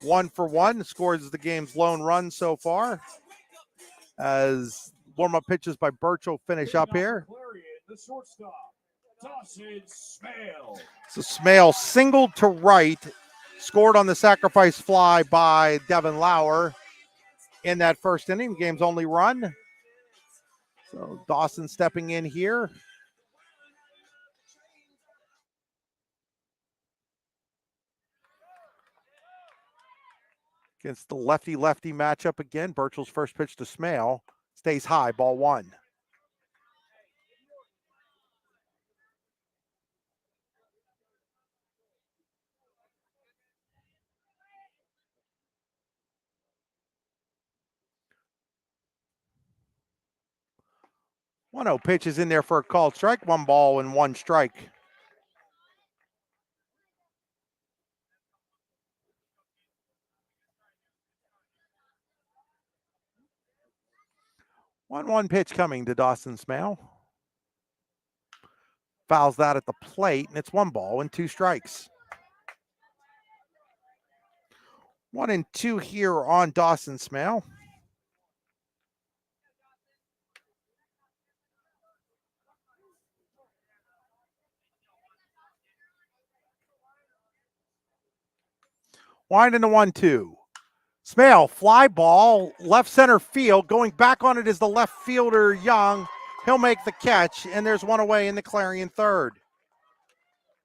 S1: 1 for 1, scores the game's lone run so far. As warm-up pitches by Burchell finish up here.
S5: Clarion, the shortstop, Dawson Smale.
S1: So Smale singled to right, scored on the sacrifice fly by Devin Lauer in that first inning, game's only run. So Dawson stepping in here. Against the lefty-lefty matchup again. Burchell's first pitch to Smale. Stays high, ball 1. One 0 pitch is in there for a called strike. 1 ball and 1 strike. One pitch coming to Dawson Smale. Fouls that at the plate, and it's 1 ball and 2 strikes. 1 and 2 here on Dawson Smale. Wind into 1-2. Smale, fly ball, left center field. Going back on it is the left fielder, Young. He'll make the catch, and there's 1 away in the Clarion third.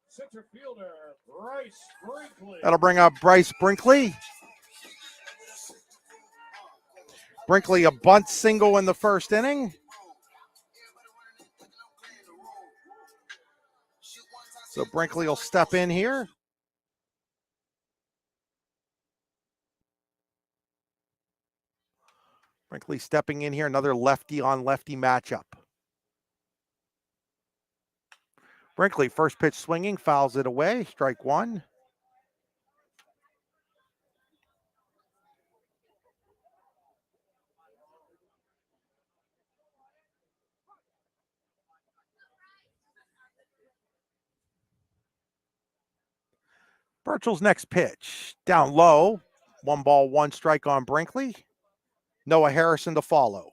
S5: Center fielder, Bryce Brinkley.
S1: That'll bring up Bryce Brinkley. Brinkley, a bunt single in the first inning. So Brinkley will step in here. Brinkley stepping in here, another lefty on lefty matchup. Brinkley, first pitch swinging, fouls it away, strike 1. Burchell's next pitch, down low, 1 ball, 1 strike on Brinkley. Noah Harrison to follow.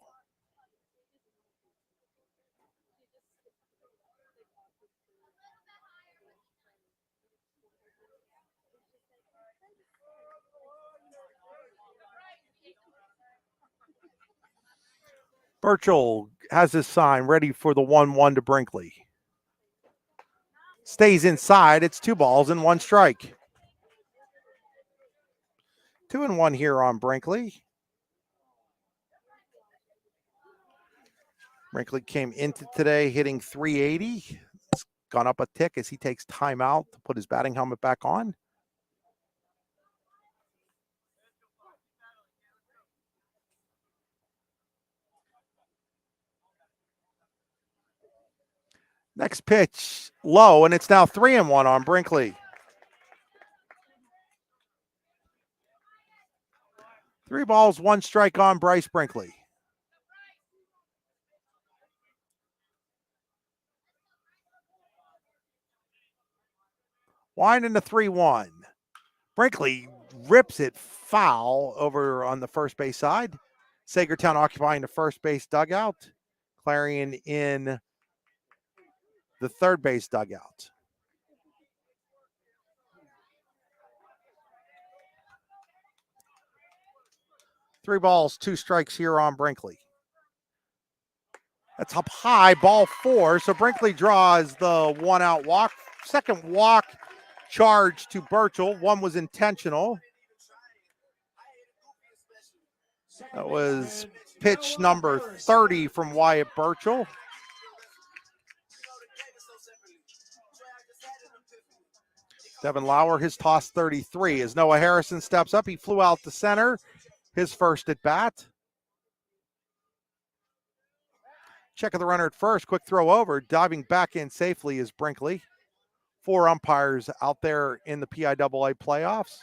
S1: Burchell has his sign ready for the 1-1 to Brinkley. Stays inside. It's 2 balls and 1 strike. 2-1 here on Brinkley. Brinkley came into today hitting .380. It's gone up a tick as he takes time out to put his batting helmet back on. Next pitch, low, and it's now 3-1 on Brinkley. 3 balls, 1 strike on Bryce Brinkley. Wind into 3-1. Brinkley rips it foul over on the first base side. Saegertown occupying the first base dugout. Clarion in the third base dugout. Three balls, 2 strikes here on Brinkley. That's up high, ball 4. So Brinkley draws the 1-out walk. Second walk charge to Burchell. 1 was intentional. That was pitch number 30 from Wyatt Burchell. Devin Lauer, his toss 33. As Noah Harrison steps up, he flew out to center. His first at bat. Check of the runner at first. Quick throw over. Diving back in safely is Brinkley. 4 umpires out there in the PIAA playoffs.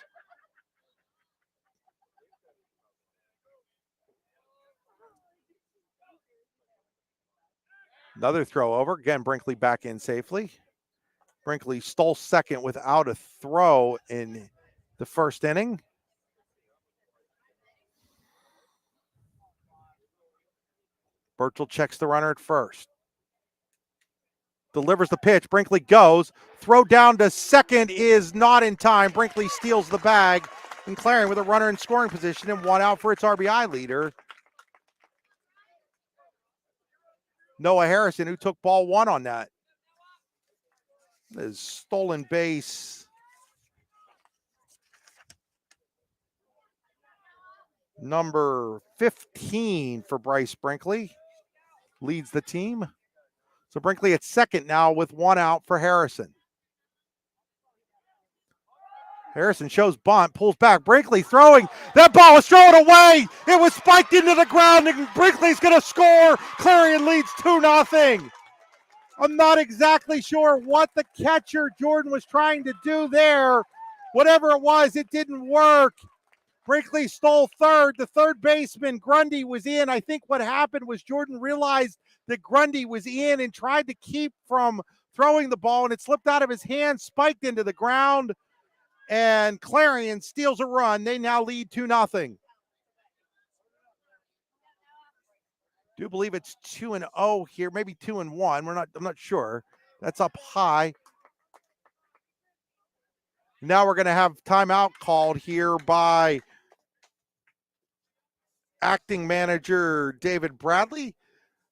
S1: Another throw over. Again, Brinkley back in safely. Brinkley stole second without a throw in the first inning. Burchell checks the runner at first. Delivers the pitch. Brinkley goes. Throw down to second is not in time. Brinkley steals the bag. And Clarion with a runner in scoring position and one out for its RBI leader, Noah Harrison, who took ball one on that. His stolen base. Number 15 for Bryce Brinkley. Leads the team. So Brinkley at second now with one out for Harrison. Harrison shows bunt, pulls back. Brinkley throwing. That ball was thrown away. It was spiked into the ground, and Brinkley's going to score. Clarion leads 2-0. I'm not exactly sure what the catcher, Jordan, was trying to do there. Whatever it was, it didn't work. Brinkley stole third. The third baseman, Grundy, was in. I think what happened was Jordan realized that Grundy was in and tried to keep from throwing the ball, and it slipped out of his hand, spiked into the ground, and Clarion steals a run. They now lead 2-0. Do believe it's 2-0 here, maybe 2-1. I'm not sure. That's up high. Now we're going to have timeout called here by acting manager David Bradley.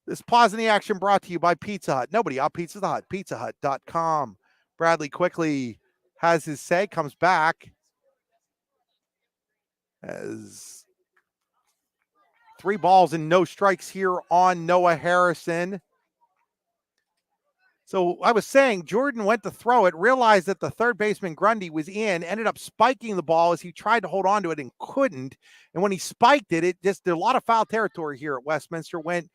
S1: This pause in the action brought to you by Pizza Hut. Nobody out Pizza Hut, pizzahut.com. Bradley quickly has his say, comes back as 3 balls and no strikes here on Noah Harrison. So I was saying, Jordan went to throw it, realized that the third baseman Grundy was in, ended up spiking the ball as he tried to hold on to it and couldn't. And when he spiked it, it just did a lot of foul territory here at Westminster, went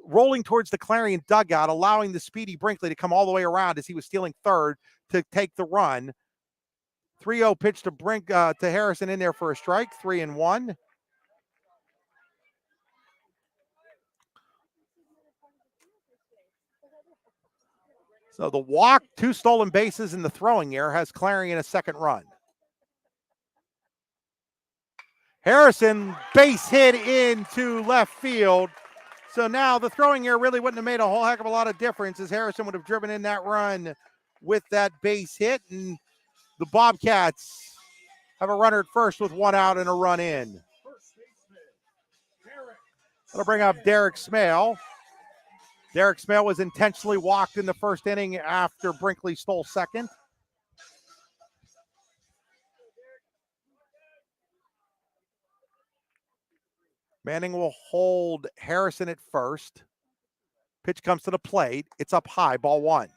S1: rolling towards the Clarion dugout, allowing the speedy Brinkley to come all the way around as he was stealing third to take the run. 3-0 pitch to Harrison in there for a strike, 3-1. So the walk, 2 stolen bases in the throwing error has Clarion a second run. Harrison base hit into left field. So now the throwing error really wouldn't have made a whole heck of a lot of difference, as Harrison would have driven in that run with that base hit. And the Bobcats have a runner at first with 1 out and a run in. That'll bring up Derek Smale. Derek Smale was intentionally walked in the first inning after Brinkley stole second. Manning will hold Harrison at first. Pitch comes to the plate. It's up high, ball 1.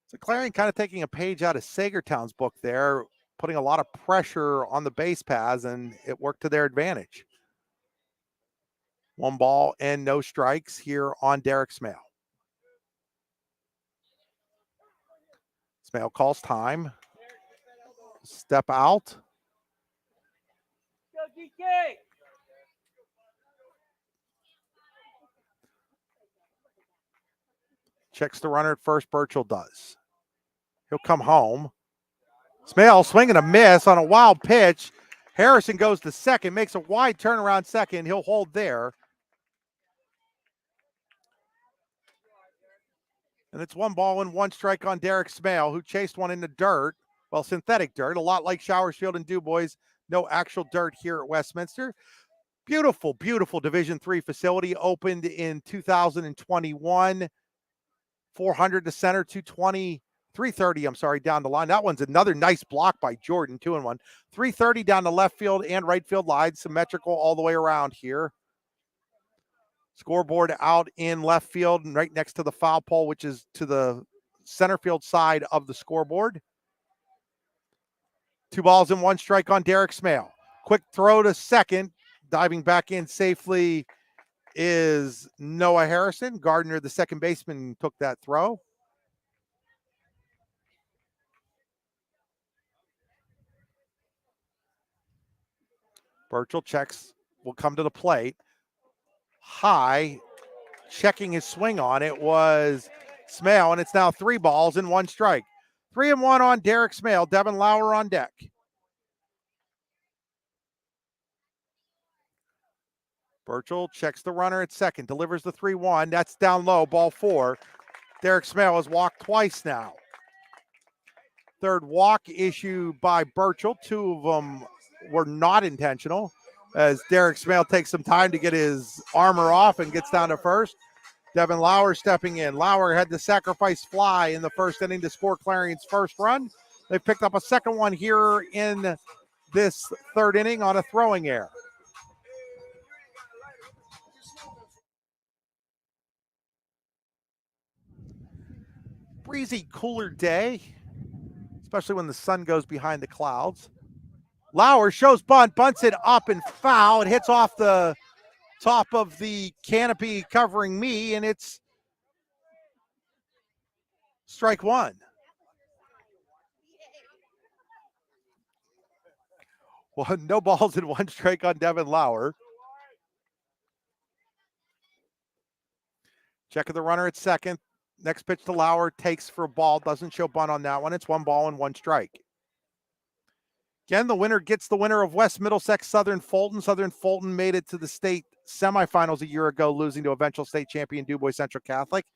S1: So Clarion kind of taking a page out of Saegertown's book there, putting a lot of pressure on the base paths, and it worked to their advantage. 1 ball and no strikes here on Derek Smale. Smale calls time. Step out. Checks the runner at first. Burchell does. He'll come home. Smale swinging a miss on a wild pitch. Harrison goes to second, makes a wide turnaround second. He'll hold there. And it's 1 ball and 1 strike on Derek Smale, who chased one in the dirt. Well, synthetic dirt, a lot like Showers Field and DuBois. No actual dirt here at Westminster. Beautiful, beautiful Division III facility. Opened in 2021. 400 to center, 220, 330, down the line. That one's another nice block by Jordan, 2-1. 330 down the left field and right field line, symmetrical all the way around here. Scoreboard out in left field and right next to the foul pole, which is to the center field side of the scoreboard. 2 balls and 1 strike on Derek Smale. Quick throw to second. Diving back in safely is Noah Harrison. Gardner, the second baseman, took that throw. Burchell checks, will come to the plate. high. Checking his swing on it was Smale, and it's now 3 balls and 1 strike. 3-1 on Derek Smale. Devin Lauer on deck. Burchell checks the runner at second, delivers the 3-1. That's down low, ball 4. Derek Smale has walked twice now. Third walk issued by Burchell. 2 of them were not intentional, as Derek Smale takes some time to get his armor off and gets down to first. Devin Lauer stepping in. Lauer had the sacrifice fly in the first inning to score Clarion's first run. They picked up a second one here in this third inning on a throwing error. Breezy, cooler day, especially when the sun goes behind the clouds. Lauer shows bunt, bunts it up and foul. It hits off the top of the canopy covering me, and it's strike 1. Well, no balls and 1 strike on Devin Lauer. Check of the runner at second. Next pitch to Lauer, takes for a ball, doesn't show bunt on that one. It's 1 ball and 1 strike. Again, the winner gets the winner of West Middlesex Southern Fulton. Southern Fulton made it to the state semifinals a year ago, losing to eventual state champion DuBois Central Catholic.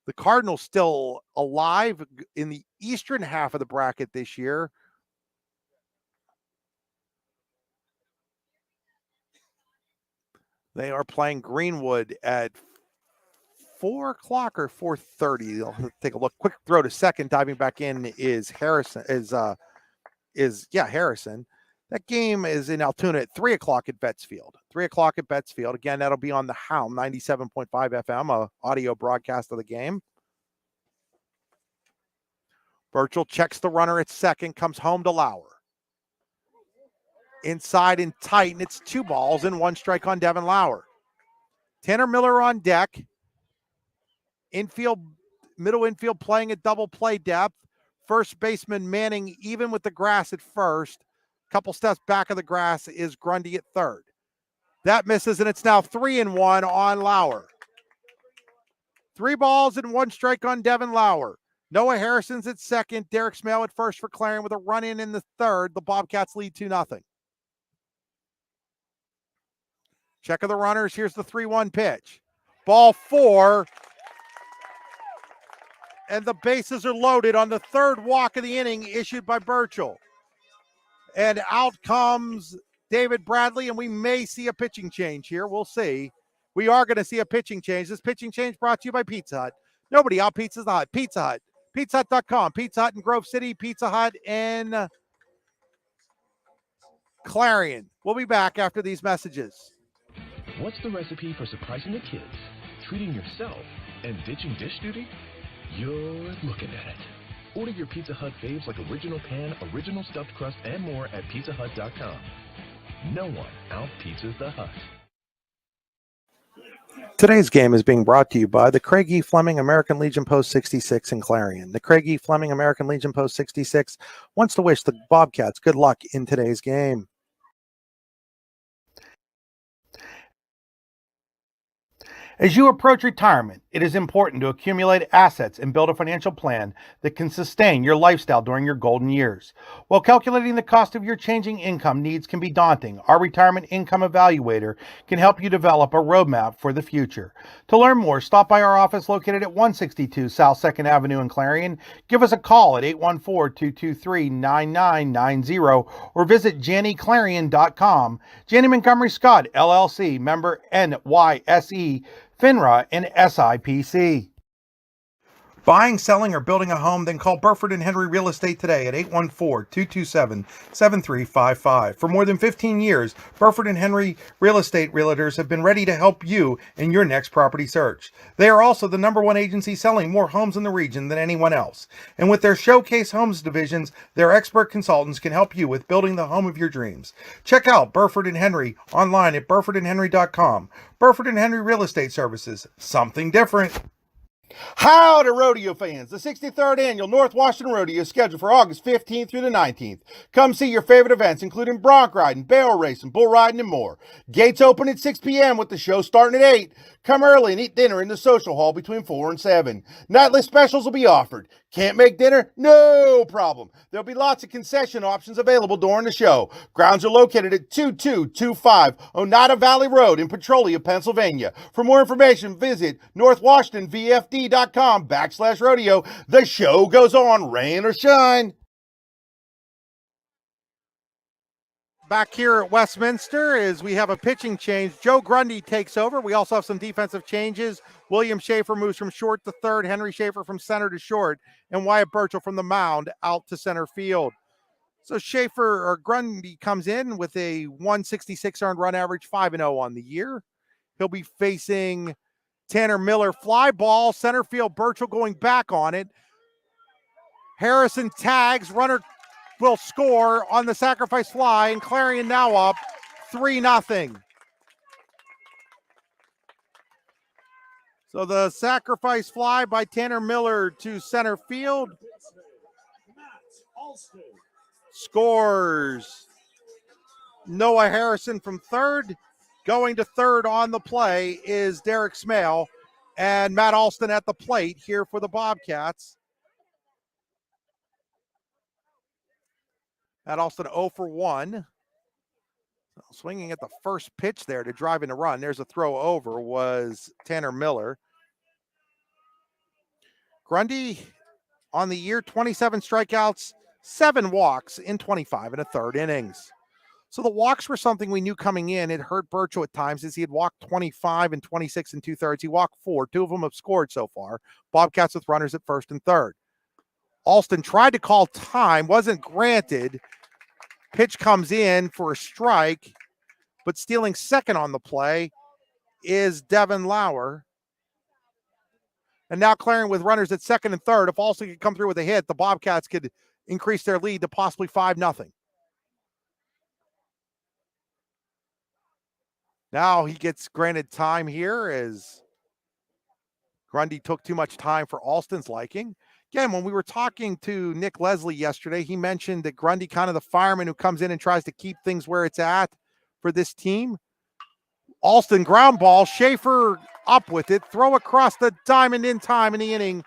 S1: The Cardinals still alive in the eastern half of the bracket this year. They are playing Greenwood at 4 o'clock or 4:30. I'll take a look. Quick throw to second. Diving back in is Harrison. Harrison. That game is in Altoona at 3 o'clock at Bettsfield. 3 o'clock at Bettsfield. Again, that'll be on the Hound 97.5 FM, a audio broadcast of the game. Burchell checks the runner at second, comes home to Lauer. Inside and tight, and it's 2 balls and 1 strike on Devin Lauer. Tanner Miller on deck. Middle infield playing at double play depth. First baseman Manning, even with the grass at first. Couple steps back of the grass is Grundy at third. That misses, and it's now 3-1 on Lauer. 3 balls and 1 strike on Devin Lauer. Noah Harrison's at second. Derek Smale at first for Clarion with a run in the third. The Bobcats lead 2-0. Check of the runners. Here's the 3-1 pitch. Ball 4. And the bases are loaded on the third walk of the inning issued by Burchell. And out comes David Bradley, and we may see a pitching change here. We'll see. We are going to see a pitching change. This pitching change brought to you by Pizza Hut. Nobody out pizzas the Hut. Pizza Hut. PizzaHut.com. Pizza Hut in Grove City. Pizza Hut in Clarion. We'll be back after these messages.
S3: What's the recipe for surprising the kids, treating yourself, and ditching dish duty? You're looking at it. Order your Pizza Hut faves like original pan, original stuffed crust, and more at PizzaHut.com. No one out-pizzas the Hut.
S1: Today's game is being brought to you by the Craig E. Fleming American Legion Post 66 in Clarion. The Craig E. Fleming American Legion Post 66 wants to wish the Bobcats good luck in today's game. As you approach retirement, it is important to accumulate assets and build a financial plan that can sustain your lifestyle during your golden years. While calculating the cost of your changing income needs can be daunting, our Retirement Income Evaluator can help you develop a roadmap for the future. To learn more, stop by our office located at 162 South 2nd Avenue in Clarion. Give us a call at 814-223-9990 or visit JannyClarion.com. Janney Montgomery Scott, LLC, member NYSE, FINRA, and SIPC. Buying, selling, or building a home? Then call Burford & Henry Real Estate today at 814-227-7355. For more than 15 years, Burford & Henry Real Estate Realtors have been ready to help you in your next property search. They are also the #1 agency selling more homes in the region than anyone else. And with their Showcase Homes divisions, their expert consultants can help you with building the home of your dreams. Check out Burford & Henry online at burfordandhenry.com. Burford & Henry Real Estate Services, something different.
S2: Howdy, rodeo fans. The 63rd Annual North Washington Rodeo is scheduled for August 15th through the 19th. Come see your favorite events, including bronc riding, barrel racing, bull riding, and more. Gates open at 6 p.m. with the show starting at 8. Come early and eat dinner in the social hall between 4 and 7. Nightly specials will be offered. Can't make dinner? No problem. There'll be lots of concession options available during the show. Grounds are located at 2225 Oneida Valley Road in Petrolia, Pennsylvania. For more information, visit northwashingtonvfd.com/rodeo. The show goes on, rain or shine.
S1: Back here at Westminster as we have a pitching change. Joe Grundy takes over. We also have some defensive changes. William Schaefer moves from short to third. Henry Schaefer from center to short. And Wyatt Burchell from the mound out to center field. So Grundy comes in with a 166 earned run average, 5-0 on the year. He'll be facing Tanner Miller. Fly ball, center field. Burchell going back on it. Harrison tags. Runner will score on the sacrifice fly, and Clarion now up 3-0. So the sacrifice fly by Tanner Miller to center field scores Noah Harrison from third. Going to third on the play is Derek Smale, and Matt Alston at the plate here for the Bobcats. Matt Alston 0 for 1. Swinging at the first pitch there to drive in a run. There's a throw over, was Tanner Miller. Grundy on the year, 27 strikeouts, 7 walks in 25 and a third innings. So the walks were something we knew coming in. It hurt Burchell at times as he had walked 25 and 26 and 2/3. He walked 4. 2 of them have scored so far. Bobcats with runners at first and third. Alston tried to call time, wasn't granted. Pitch comes in for a strike, but stealing second on the play is Devin Lauer. And now Clarion with runners at second and third. If Alston could come through with a hit, the Bobcats could increase their lead to possibly 5-0. Now he gets granted time here as Grundy took too much time for Alston's liking. Again, when we were talking to Nick Leslie yesterday, he mentioned that Grundy kind of the fireman who comes in and tries to keep things where it's at for this team. Alston ground ball, Schaefer up with it, throw across the diamond in time, and the inning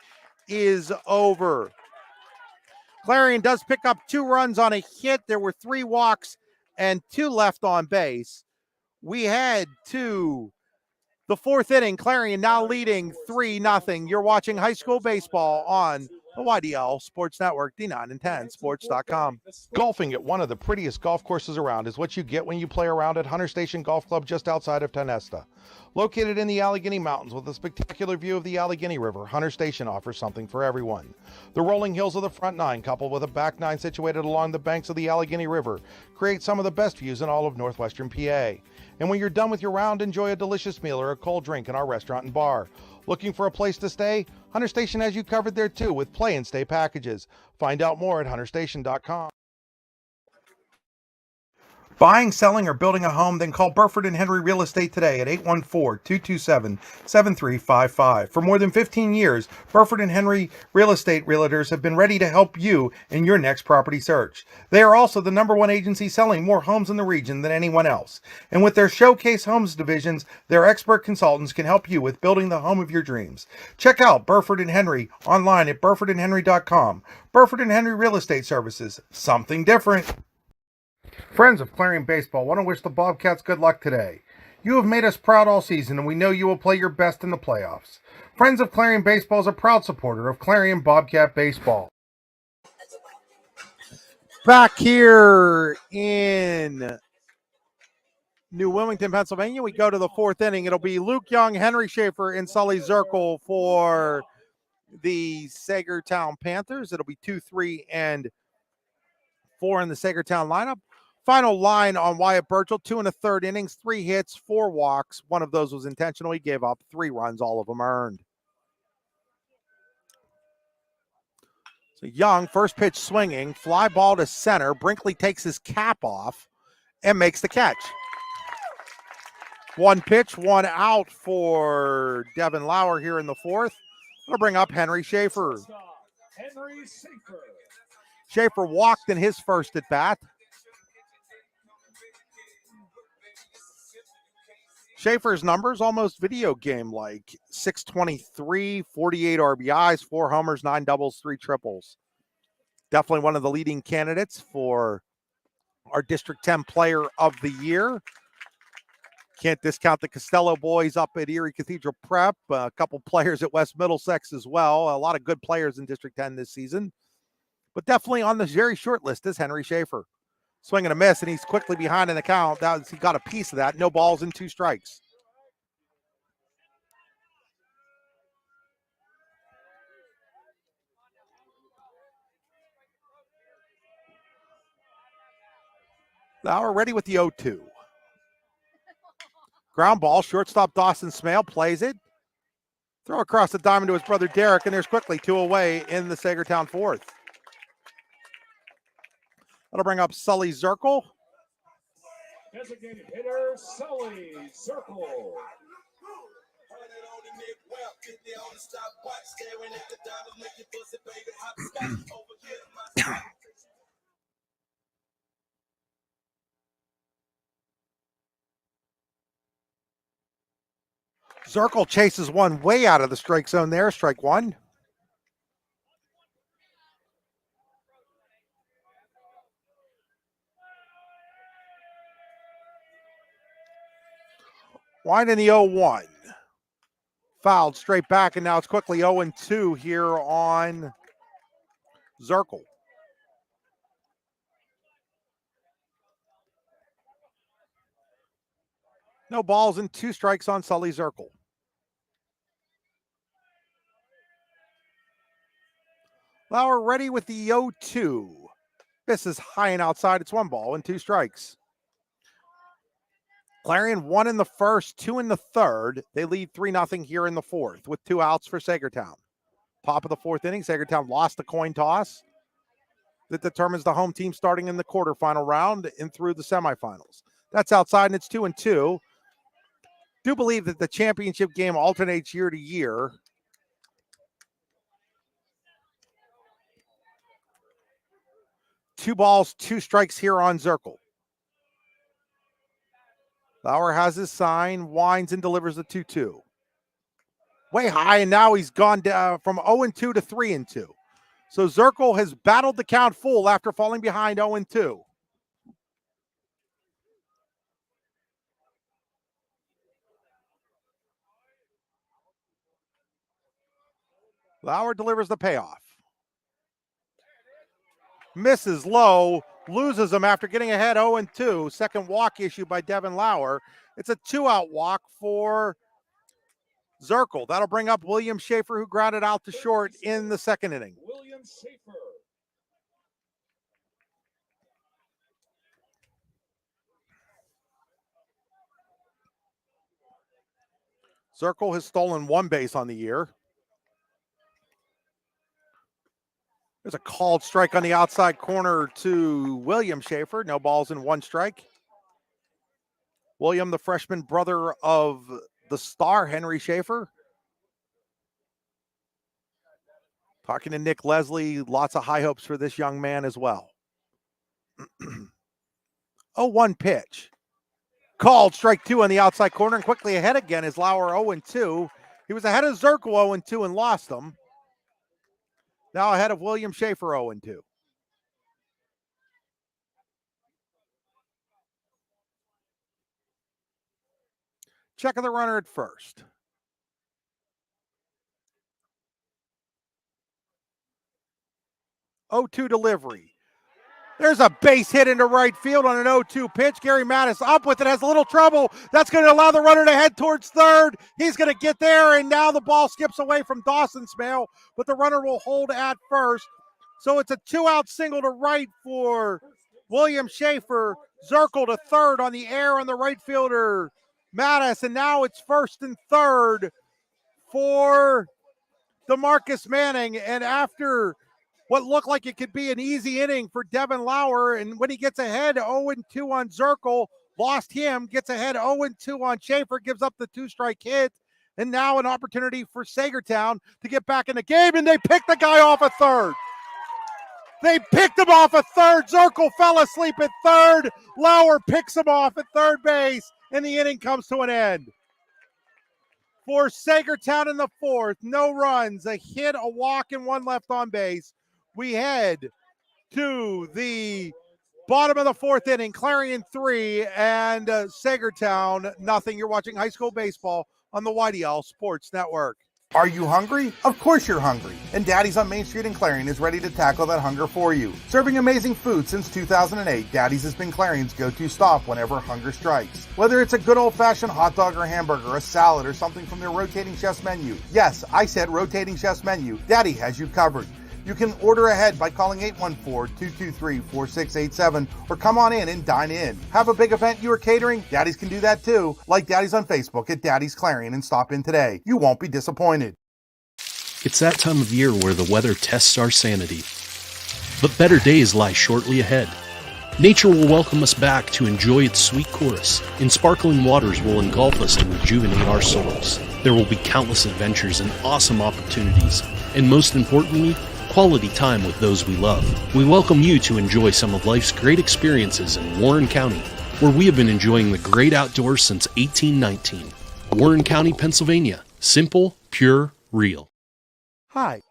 S1: is over. Clarion does pick up 2 runs on a hit. There were 3 walks and 2 left on base. We head to the 4th inning. Clarion now leading 3-0. You're watching high school baseball on the YDL Sports Network, D9and10sports.com.
S2: Golfing at one of the prettiest golf courses around is what you get when you play around at Hunter Station Golf Club just outside of Tonesta. Located in the Allegheny Mountains with a spectacular view of the Allegheny River, Hunter Station offers something for everyone. The rolling hills of the front 9, coupled with a back 9 situated along the banks of the Allegheny River, create some of the best views in all of northwestern PA. And when you're done with your round, enjoy a delicious meal or a cold drink in our restaurant and bar. Looking for a place to stay? Hunter Station has you covered there too with play and stay packages. Find out more at hunterstation.com.
S1: Buying, selling, or building a home? Then call Burford & Henry Real Estate today at 814-227-7355. For more than 15 years, Burford & Henry Real Estate Realtors have been ready to help you in your next property search. They are also the #1 agency selling more homes in the region than anyone else. And with their Showcase Homes divisions, their expert consultants can help you with building the home of your dreams. Check out Burford & Henry online at burfordandhenry.com. Burford & Henry Real Estate Services, something different. Friends of Clarion Baseball want to wish the Bobcats good luck today. You have made us proud all season, and we know you will play your best in the playoffs. Friends of Clarion Baseball is a proud supporter of Clarion Bobcat Baseball. Back here in New Wilmington, Pennsylvania, we go to the 4th inning. It'll be Luke Young, Henry Schaefer, and Sully Zirkle for the Saegertown Panthers. It'll be 2, 3, and 4 in the Saegertown lineup. Final line on Wyatt Burchell, 2 1/3 innings, 3 hits, 4 walks. One of those was intentional. He gave up 3 runs, all of them earned. So Young, first pitch swinging, fly ball to center. Brinkley takes his cap off and makes the catch. 1 pitch, 1 out for Devin Lauer here in the 4th. That'll bring up Henry Schaefer.
S5: Henry Schaefer.
S1: Schaefer walked in his first at bat. Schaefer's numbers almost video game like 623, 48 RBIs, 4 homers, 9 doubles, 3 triples. Definitely one of the leading candidates for our District 10 Player of the Year. Can't discount the Costello boys up at Erie Cathedral Prep. A couple players at West Middlesex as well. A lot of good players in District 10 this season. But definitely on the very short list is Henry Schaefer. Swing and a miss, and he's quickly behind in the count. He got a piece of that. No balls and 2 strikes. Now we're ready with the 0-2. Ground ball, shortstop Dawson Smale plays it. Throw across the diamond to his brother Derek, and there's quickly 2 away in the Saegertown 4th. That'll bring up Sully Zirkle.
S5: Designated hitter, Sully Zirkle.
S1: Zirkle chases one way out of the strike zone there. Strike 1. Wind in the 0-1. Fouled straight back, and now it's quickly 0-2 here on Zirkle. No balls and 2 strikes on Sully Zirkle. Lauer ready with the 0-2. This is high and outside. It's 1 ball and 2 strikes. Clarion 1 in the first, 2 in the third. They lead 3-0 here in the 4th with 2 outs for Saegertown. Top of the 4th inning, Saegertown lost the coin toss that determines the home team starting in the quarterfinal round and through the semifinals. That's outside, and it's 2-2. Do believe that the championship game alternates year to year. Two balls, 2 strikes here on Zirkle. Lauer has his sign, winds and delivers the 2-2. Way high, and now he's gone down from 0-2 to 3-2. So Zirkle has battled the count full after falling behind 0-2. Lauer delivers the payoff. Misses low, loses him after getting ahead 0-2. Second walk issued by Devin Lauer. It's a 2-out walk for Zirkle. That'll bring up William Schaefer, who grounded out to short in the 2nd inning.
S5: William Schaefer.
S1: Zirkle has stolen 1 base on the year. There's a called strike on the outside corner to William Schaefer. No balls and 1 strike. William, the freshman brother of the star, Henry Schaefer. Talking to Nick Leslie, lots of high hopes for this young man as well. 0-1 pitch. Called strike 2 on the outside corner, and quickly ahead again is Lauer 0-2. He was ahead of Zirkle 0-2 and lost them. Now ahead of William Schaefer 0-2. Checking the runner at first. 0-2 delivery. There's a base hit into right field on an 0-2 pitch. Gary Mattis up with it, has a little trouble. That's going to allow the runner to head towards third. He's going to get there, and now the ball skips away from Dawson Smale, but the runner will hold at first. So it's a 2-out single to right for William Schaefer. Zirkle to third on the air on the right fielder, Mattis, and now it's 1st and 3rd for DeMarcus Manning. And after what looked like it could be an easy inning for Devin Lauer, and when he gets ahead 0-2 on Zirkle, lost him, gets ahead 0-2 on Schaefer, gives up the 2-strike hit, And now an opportunity for Saegertown to get back in the game, and they picked the guy off at third. They picked him off at third. Zirkle fell asleep at third. Lauer picks him off at third base, and the inning comes to an end. For Saegertown in the fourth, no runs, a hit, a walk, and one left on base. We head to the bottom of the fourth inning. Clarion 3 and Saegertown nothing. You're watching high school baseball on the YDL Sports Network.
S2: Are you hungry? Of course you're hungry. And Daddy's on Main Street in Clarion is ready to tackle that hunger for you. Serving amazing food since 2008, Daddy's has been Clarion's go-to stop whenever hunger strikes. Whether it's a good old-fashioned hot dog or hamburger, a salad, or something from their rotating chef's menu. Yes, I said rotating chef's menu. Daddy has you covered. You can order ahead by calling 814-223-4687 or come on in and dine in. Have a big event you are catering? Daddy's can do that too. Like Daddy's on Facebook at Daddy's Clarion and stop in today. You won't be disappointed.
S4: It's that time of year where the weather tests our sanity. But better days lie shortly ahead. Nature will welcome us back to enjoy its sweet chorus, and sparkling waters will engulf us to rejuvenate our souls. There will be countless adventures and awesome opportunities, and most importantly, quality time with those we love. We welcome you to enjoy some of life's great experiences in Warren County, where we have been enjoying the great outdoors since 1819. Warren County, Pennsylvania. Simple, pure, real.
S1: Hi,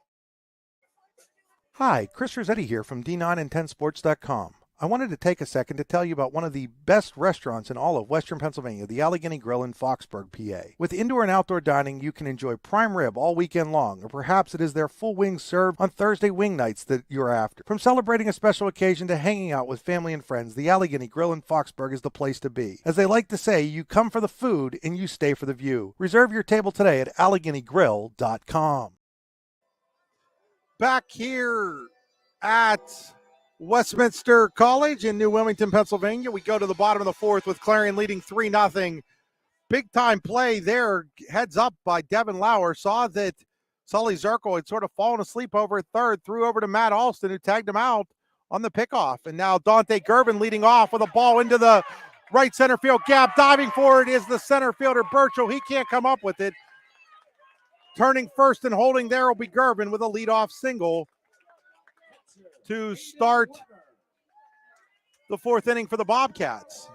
S1: Chris Rossetti here from D9and10sports.com. I wanted to take a second to tell you about one of the best restaurants in all of Western Pennsylvania, the Allegheny Grill in Foxburg, PA. With indoor and outdoor dining, you can enjoy prime rib all weekend long, or perhaps it is their full wings served on Thursday wing nights that you're after. From celebrating a special occasion to hanging out with family and friends, the Allegheny Grill in Foxburg is the place to be. As they like to say, you come for the food and you stay for the view. Reserve your table today at AlleghenyGrill.com. Back here at Westminster College in New Wilmington, Pennsylvania. We go to the bottom of the fourth with Clarion leading 3-0. Big time play there, heads up by Devin Lauer. Saw that Sully Zirkle had sort of fallen asleep over at third, threw over to Matt Alston, who tagged him out on the pickoff. And now Dante Gervin leading off with a ball into the right center field gap. Diving for it is the center fielder Burchell. He can't come up with it. Turning first and holding there will be Gervin with a leadoff single to start the fourth inning for the Bobcats.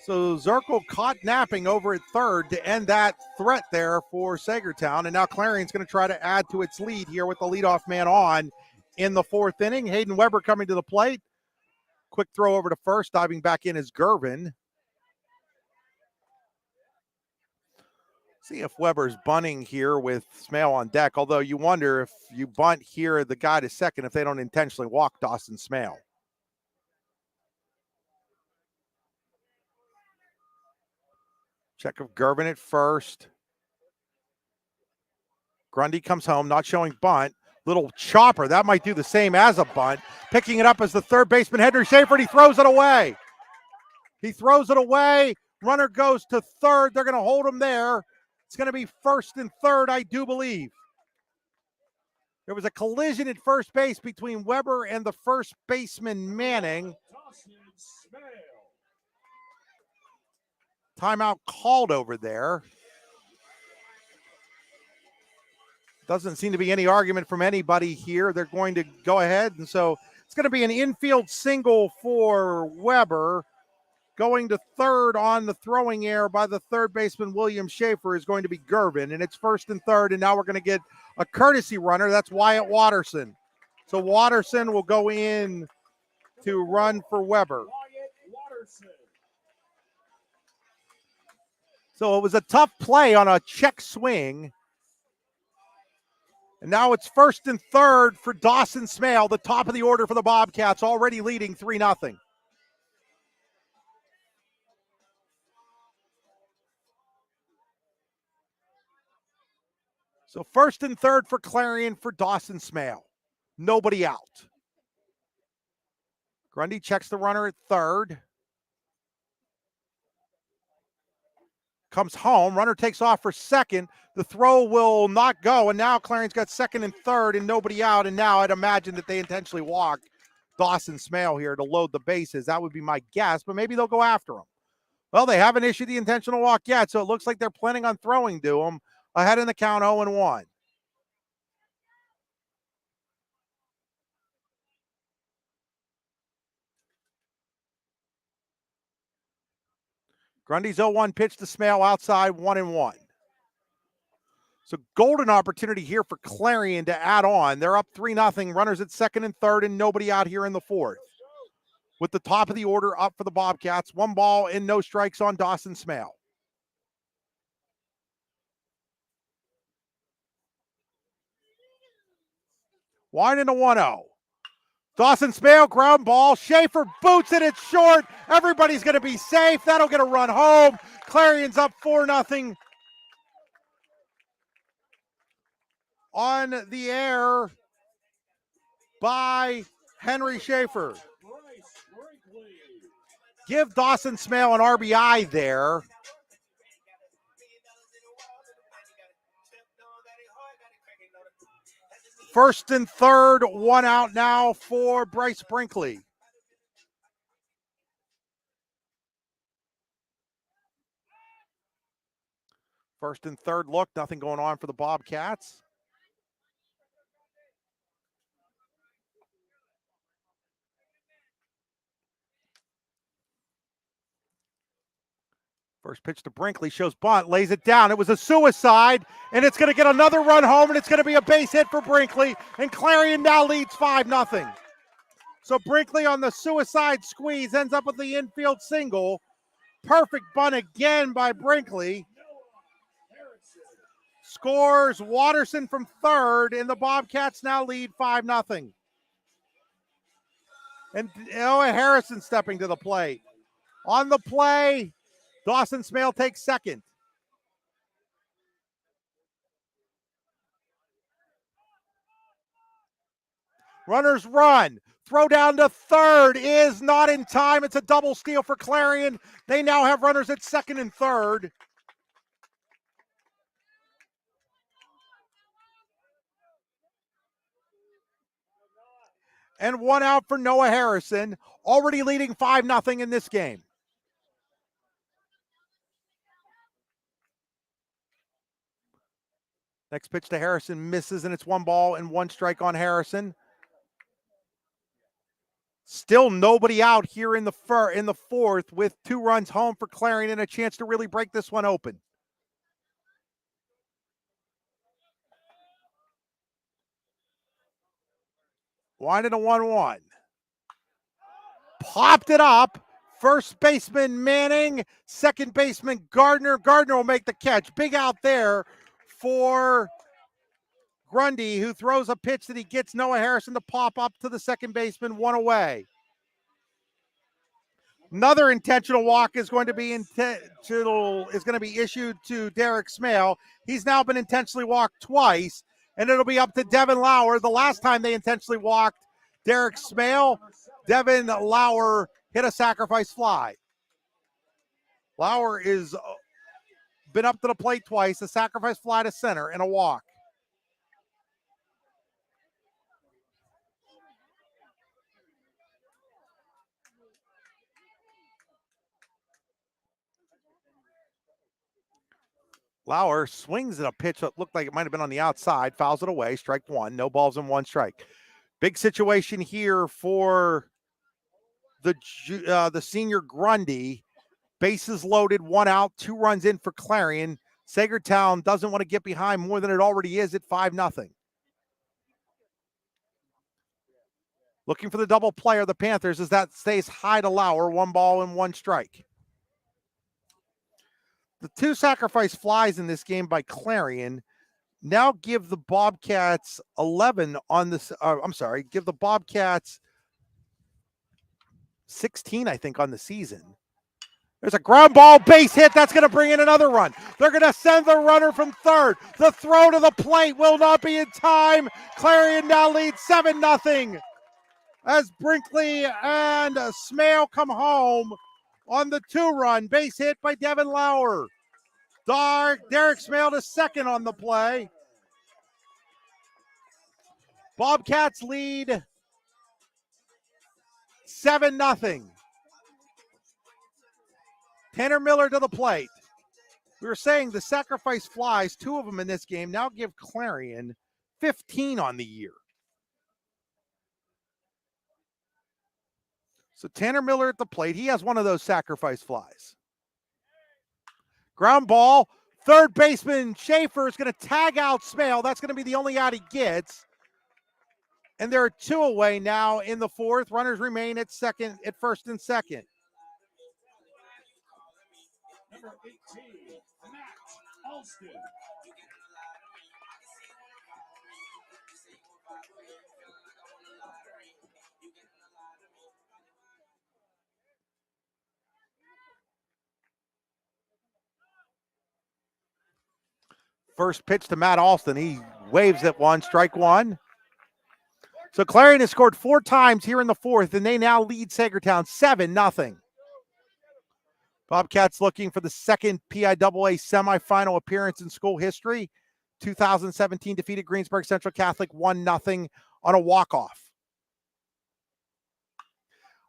S1: So Zirkle caught napping over at third to end that threat there for Saegertown. And now Clarion's going to try to add to its lead here with the leadoff man on in the fourth inning. Hayden Weber coming to the plate. Quick throw over to first. Diving back in is Gervin. See if Weber's bunting here with Smale on deck, although you wonder if you bunt here the guy to second if they don't intentionally walk Dawson Smale. Check of Gervin at first. Grundy comes home, not showing bunt. Little chopper, that might do the same as a bunt. Picking it up as the third baseman, Henry Schaefer, and he throws it away. He throws it away. Runner goes to third. They're going to hold him there. It's going to be first and third, I do believe. There was a collision at first base between Weber and the first baseman, Manning. Timeout called over there. Doesn't seem to be any argument from anybody here. They're going to go ahead, and so it's going to be an infield single for Weber. Going to third on the throwing error by the third baseman, William Schaefer, is going to be Gervin. And it's first and third, and now we're going to get a courtesy runner. That's Wyatt Watterson. So Watterson will go in to run for Weber. So it was a tough play on a check swing. And now it's first and third for Dawson Smale, the top of the order for the Bobcats, already leading 3-0. So first and third for Clarion for Dawson Smale. Nobody out. Grundy checks the runner at third. Comes home. Runner takes off for second. The throw will not go. And now Clarion's got second and third and nobody out. And now I'd imagine that they intentionally walk Dawson Smale here to load the bases. That would be my guess, but maybe they'll go after him. Well, they haven't issued the intentional walk yet, so it looks like they're planning on throwing to him. Ahead in the count, 0-1. Grundy's 0-1 pitch to Smale outside, 1-1. So golden opportunity here for Clarion to add on. They're up 3-0. Runners at second and third, and nobody out here in the fourth. With the top of the order up for the Bobcats. 1 ball and no strikes on Dawson Smale. Wine into 1-0. Dawson Smale, ground ball. Schaefer boots it. It's short. Everybody's going to be safe. That'll get a run home. Clarion's up 4-0. On the air by Henry Schaefer. Give Dawson Smale an RBI there. First and third, 1 out now for Bryce Brinkley. First and third look, nothing going on for the Bobcats. First pitch to Brinkley, shows bunt, lays it down. It was a suicide, and it's going to get another run home, and it's going to be a base hit for Brinkley, and Clarion now leads 5-0. So Brinkley on the suicide squeeze ends up with the infield single. Perfect bunt again by Brinkley. Scores Watterson from third, and the Bobcats now lead 5-0. And Noah Harrison stepping to the plate. On the play, Dawson Smale takes second. Runners run. Throw down to third is not in time. It's a double steal for Clarion. They now have runners at second and third. And 1 out for Noah Harrison, already leading 5-0 in this game. Next pitch to Harrison misses, and it's 1 ball and 1 strike on Harrison. Still nobody out here in the fourth with 2 runs home for Clarion and a chance to really break this one open. Winding a 1-1. Popped it up. First baseman Manning, second baseman Gardner. Gardner will make the catch. Big out there for Grundy, who throws a pitch that he gets Noah Harrison to pop up to the second baseman, 1 away. Another intentional walk is going to be issued to Derek Smale. He's now been intentionally walked twice, and it'll be up to Devin Lauer. The last time they intentionally walked Derek Smale, Devin Lauer hit a sacrifice fly. Lauer is been up to the plate twice, a sacrifice fly to center, and a walk. Lauer swings at a pitch that looked like it might have been on the outside, fouls it away, strike 1, no balls and 1 strike. Big situation here for the senior Grundy. Bases loaded, 1 out, 2 runs in for Clarion. Saegertown doesn't want to get behind more than it already is at 5-0. Looking for the double play of the Panthers as that stays high to Lauer, 1 ball and 1 strike. The 2 sacrifice flies in this game by Clarion now give the Bobcats 11 on this. Give the Bobcats 16, I think, on the season. There's a ground ball base hit. That's going to bring in another run. They're going to send the runner from third. The throw to the plate will not be in time. Clarion now leads 7-0 as Brinkley and Smale come home on the 2-run base hit by Devin Lauer. Derek Smale to second on the play. Bobcats lead 7-0. Tanner Miller to the plate. We were saying the sacrifice flies, 2 of them in this game, now give Clarion 15 on the year. So Tanner Miller at the plate. He has one of those sacrifice flies. Ground ball. Third baseman Schaefer is going to tag out Smale. That's going to be the only out he gets. And there are 2 away now in the 4th. Runners remain at first and second.
S5: Number 18, Matt Alston.
S1: First pitch to Matt Alston. He waves at 1, strike 1. So Clarion has scored 4 times here in the 4th, and they now lead Saegertown 7-0. Bobcats looking for the second PIAA semifinal appearance in school history. 2017 defeated Greensburg Central Catholic 1-0 on a walk-off.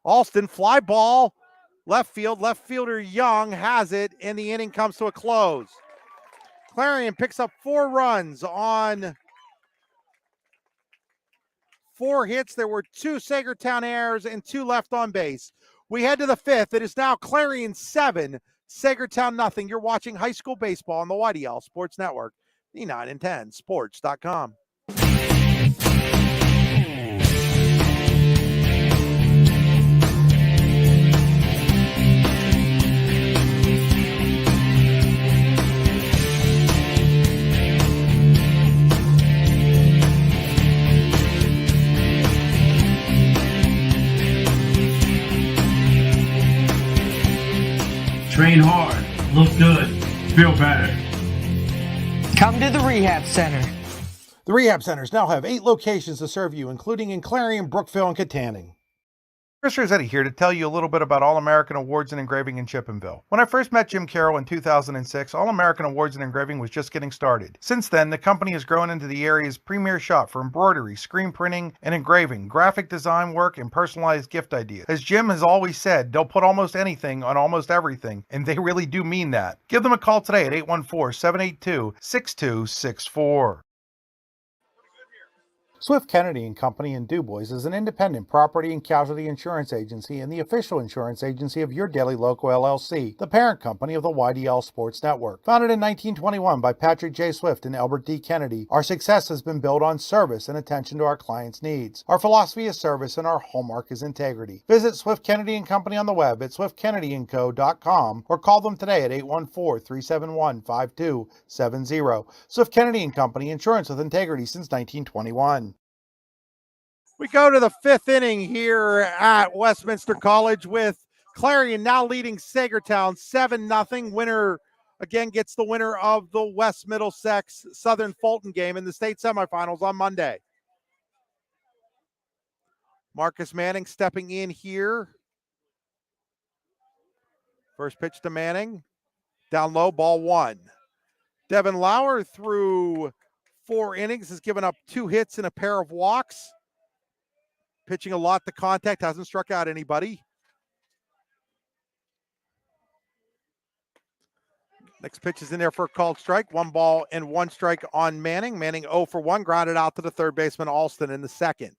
S1: Alston, fly ball, left field. Left fielder Young has it, and the inning comes to a close. Clarion picks up 4 runs on 4 hits. There were 2 Saegertown errors and 2 left on base. We head to the 5th. It is now Clarion 7, Saegertown 0. You're watching high school baseball on the YDL Sports Network, the 9 and 10 sports.com.
S6: Train hard, look good, feel better.
S7: Come to the rehab center.
S2: The rehab centers now have 8 locations to serve you, including in Clarion, Brookville, and Katanning. Chris Rossetti here to tell you a little bit about All-American Awards and Engraving in Chippenville. When I first met Jim Carroll in 2006, All-American Awards and Engraving was just getting started. Since then, the company has grown into the area's premier shop for embroidery, screen printing, and engraving, graphic design work, and personalized gift ideas. As Jim has always said, they'll put almost anything on almost everything, and they really do mean that. Give them a call today at 814-782-6264. Swift Kennedy & Company in DuBois is an independent property and casualty insurance agency and the official insurance agency of Your Daily Local LLC, the parent company of the YDL Sports Network. Founded in 1921 by Patrick J. Swift and Albert D. Kennedy, our success has been built on service and attention to our clients' needs. Our philosophy is service and our hallmark is integrity. Visit Swift Kennedy & Company on the web at swiftkennedyandco.com or call them today at 814-371-5270. Swift Kennedy & Company, insurance with integrity since 1921.
S1: We go to the 5th inning here at Westminster College with Clarion now leading Saegertown 7-0. Winner again gets the winner of the West Middlesex Southern Fulton game in the state semifinals on Monday. Marcus Manning stepping in here. First pitch to Manning. Down low, ball 1. Devin Lauer through 4 innings has given up 2 hits and a pair of walks. Pitching a lot to contact, hasn't struck out anybody. Next pitch is in there for a called strike. 1 ball and 1 strike on Manning. Manning 0 for 1, grounded out to the third baseman Alston in the second.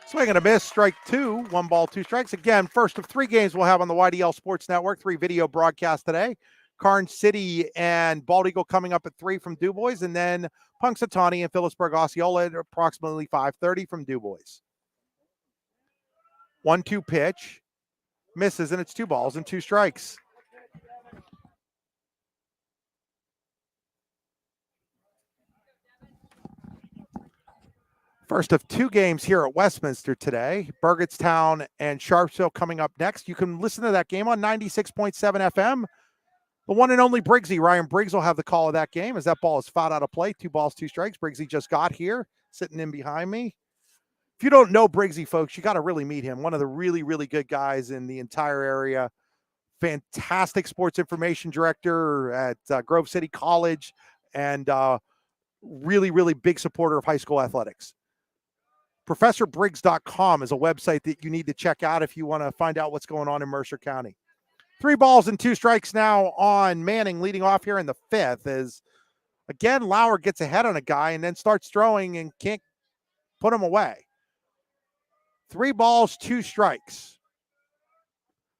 S1: Swing and a miss, strike 2, 1 ball, 2 strikes. Again, first of 3 games we'll have on the YDL Sports Network, 3 video broadcasts today. Karn City and Bald Eagle coming up at 3 from DuBois, and then Punxsutawney and Phillipsburg Osceola at approximately 5:30 from DuBois. 1-2 pitch, misses, and it's 2 balls and 2 strikes. First of 2 games here at Westminster today. Burgettstown and Sharpsville coming up next. You can listen to that game on 96.7 FM. The one and only Briggsy, Ryan Briggs, will have the call of that game as that ball is fouled out of play. 2 balls, 2 strikes. Briggsy just got here, sitting in behind me. If you don't know Briggsy, folks, you got to really meet him. One of the really, really good guys in the entire area. Fantastic sports information director at Grove City College and really, really big supporter of high school athletics. ProfessorBriggs.com is a website that you need to check out if you want to find out what's going on in Mercer County. 3 balls and 2 strikes now on Manning, leading off here in the 5th. As again, Lauer gets ahead on a guy and then starts throwing and can't put him away. 3 balls, 2 strikes.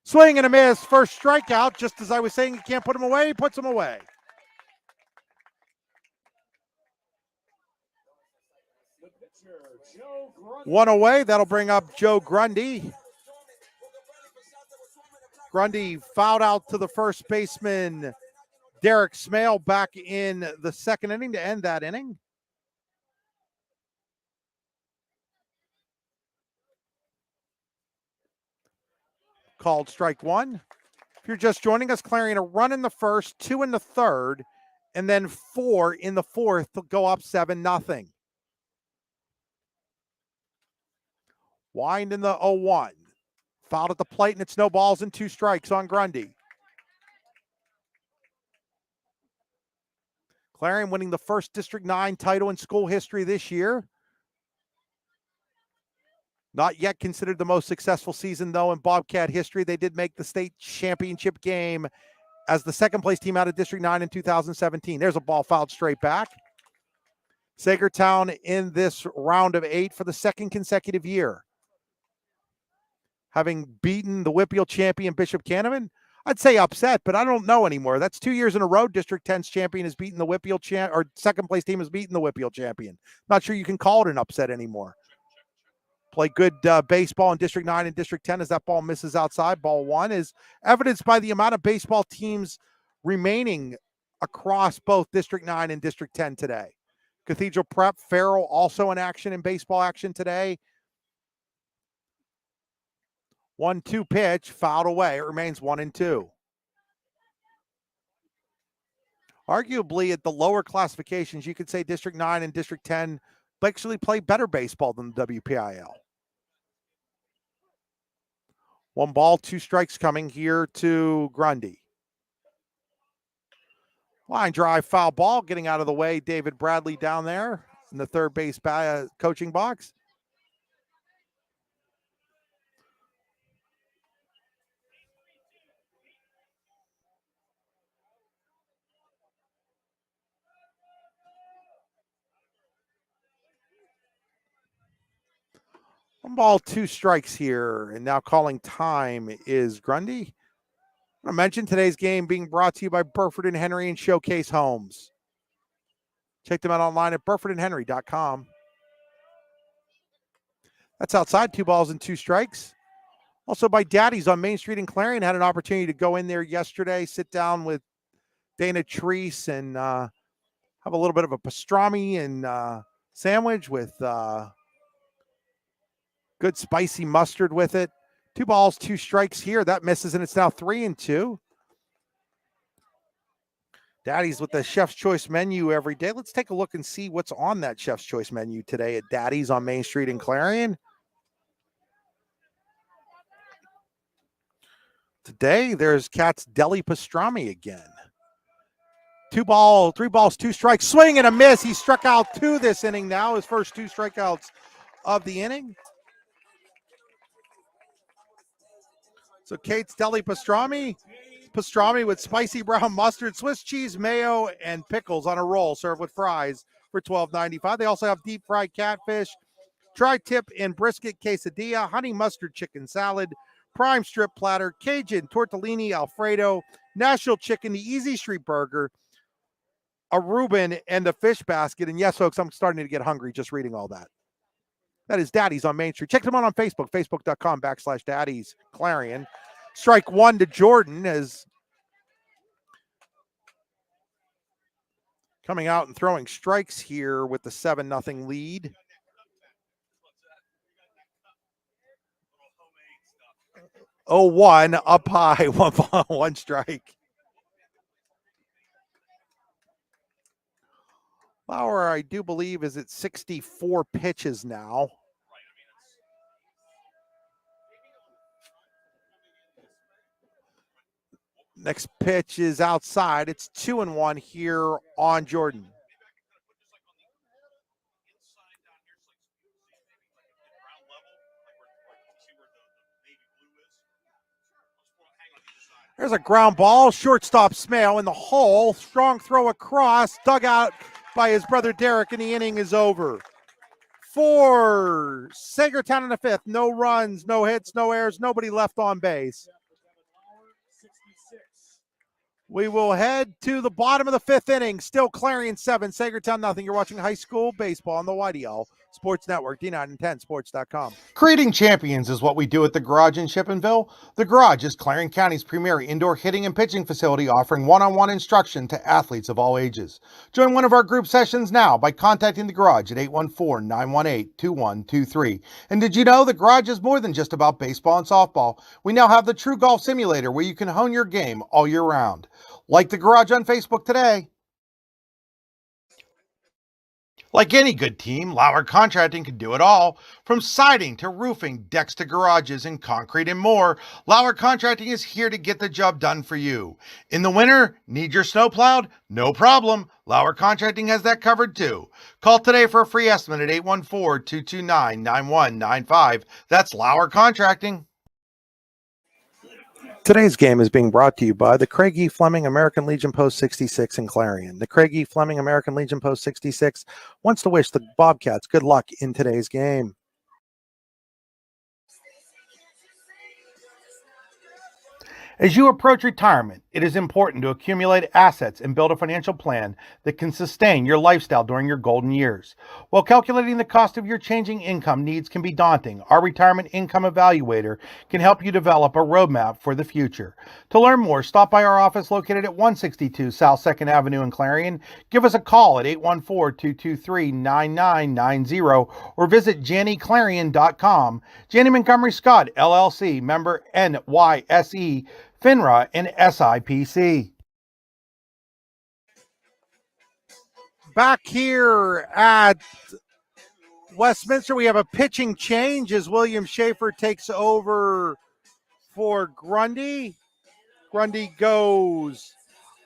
S1: Swing and a miss. First strikeout. Just as I was saying, he can't put him away. He puts him away. One away. That'll bring up Joe Grundy. Grundy fouled out to the first baseman, Derek Smale, back in the 2nd inning to end that inning. Called strike 1. If you're just joining us, Clarion a run in the 1st, 2 in the 3rd, and then 4 in the 4th to go up 7-0. Wind in the 0-1. Fouled at the plate, and it's no balls and 2 strikes on Grundy. Clarion winning the first District 9 title in school history this year. Not yet considered the most successful season, though, in Bobcat history. They did make the state championship game as the 2nd-place team out of District 9 in 2017. There's a ball fouled straight back. Saegertown in this round of 8 for the 2nd consecutive year. Having beaten the Whippeal champion Bishop Canevin, I'd say upset, but I don't know anymore. That's 2 years in a row. District 10's champion has beaten the Whippeal or 2nd-place team has beaten the Whippeal champion. Not sure you can call it an upset anymore. Play good baseball in District 9 and District 10 as that ball misses outside. Ball 1 is evidenced by the amount of baseball teams remaining across both District 9 and District 10 today. Cathedral Prep, Farrell also in action in baseball action today. 1-2 pitch, fouled away. It remains 1-2. Arguably at the lower classifications, you could say District 9 and District 10 actually play better baseball than the WPIAL. 1 ball, 2 strikes coming here to Grundy. Line drive, foul ball, getting out of the way. David Bradley down there in the 3rd base coaching box. One ball, 2 strikes here, and now calling time is Grundy. I mentioned today's game being brought to you by Burford and Henry and Showcase Homes. Check them out online at burfordandhenry.com. That's outside, 2 balls and 2 strikes. Also by Daddy's on Main Street in Clarion. Had an opportunity to go in there yesterday, sit down with Dana Treese and have a little bit of a pastrami and sandwich with good spicy mustard with it. 2 balls, 2 strikes here. That misses, and it's now 3-2. Daddy's with the Chef's Choice menu every day. Let's take a look and see what's on that Chef's Choice menu today at Daddy's on Main Street in Clarion. Today, there's Cat's Deli Pastrami again. 3 balls, 2 strikes. Swing and a miss. He struck out 2 this inning now. His first 2 strikeouts of the inning. So Kate's Deli Pastrami with spicy brown mustard, Swiss cheese, mayo, and pickles on a roll, served with fries for $12.95. They also have deep fried catfish, tri-tip and brisket quesadilla, honey mustard chicken salad, prime strip platter, Cajun tortellini Alfredo, Nashville chicken, the Easy Street burger, a Reuben, and the fish basket. And yes, folks, I'm starting to get hungry just reading all that. That is Daddy's on Main Street. Check them out on Facebook, facebook.com/Daddy's Clarion. Strike 1 to Jordan as coming out and throwing strikes here with the 7-0 lead. Oh, 1 up high, 1 ball, 1 strike. Lauer, I do believe, is at 64 pitches now. Next pitch is outside. It's 2-1 here on Jordan. There's a ground ball. Shortstop Smale in the hole. Strong throw across. Dug out by his brother Derek, and the inning is over. For Saegertown in the fifth. No runs, no hits, no errors, nobody left on base. We will head to the bottom of the fifth inning. Still Clarion 7, Saegertown nothing. You're watching high school baseball on the YDL Sports Network, D910sports.com.
S2: Creating champions is what we do at the Garage in Shippenville. The Garage is Clarion County's premier indoor hitting and pitching facility, offering one-on-one instruction to athletes of all ages. Join one of our group sessions now by contacting the Garage at 814-918-2123. And did you know the Garage is more than just about baseball and softball? We now have the True Golf Simulator where you can hone your game all year round. Like the Garage on Facebook today. Like any good team, Lauer Contracting can do it all. From siding to roofing, decks to garages, and concrete and more, Lauer Contracting is here to get the job done for you. In the winter, need your snow plowed? No problem. Lauer Contracting has that covered too. Call today for a free estimate at 814-229-9195. That's Lauer Contracting.
S1: Today's game is being brought to you by the Craig E. Fleming American Legion Post 66 in Clarion. The Craig E. Fleming American Legion Post 66 wants to wish the Bobcats good luck in today's game.
S2: As you approach retirement, it is important to accumulate assets and build a financial plan that can sustain your lifestyle during your golden years. While calculating the cost of your changing income needs can be daunting, our Retirement Income Evaluator can help you develop a roadmap for the future. To learn more, stop by our office located at 162 South 2nd Avenue in Clarion. Give us a call at 814-223-9990 or visit JannyClarion.com. Janney Montgomery Scott, LLC, member NYSE, FINRA, and SIPC.
S1: Back here at Westminster, we have a pitching change as William Schaefer takes over for Grundy. Grundy goes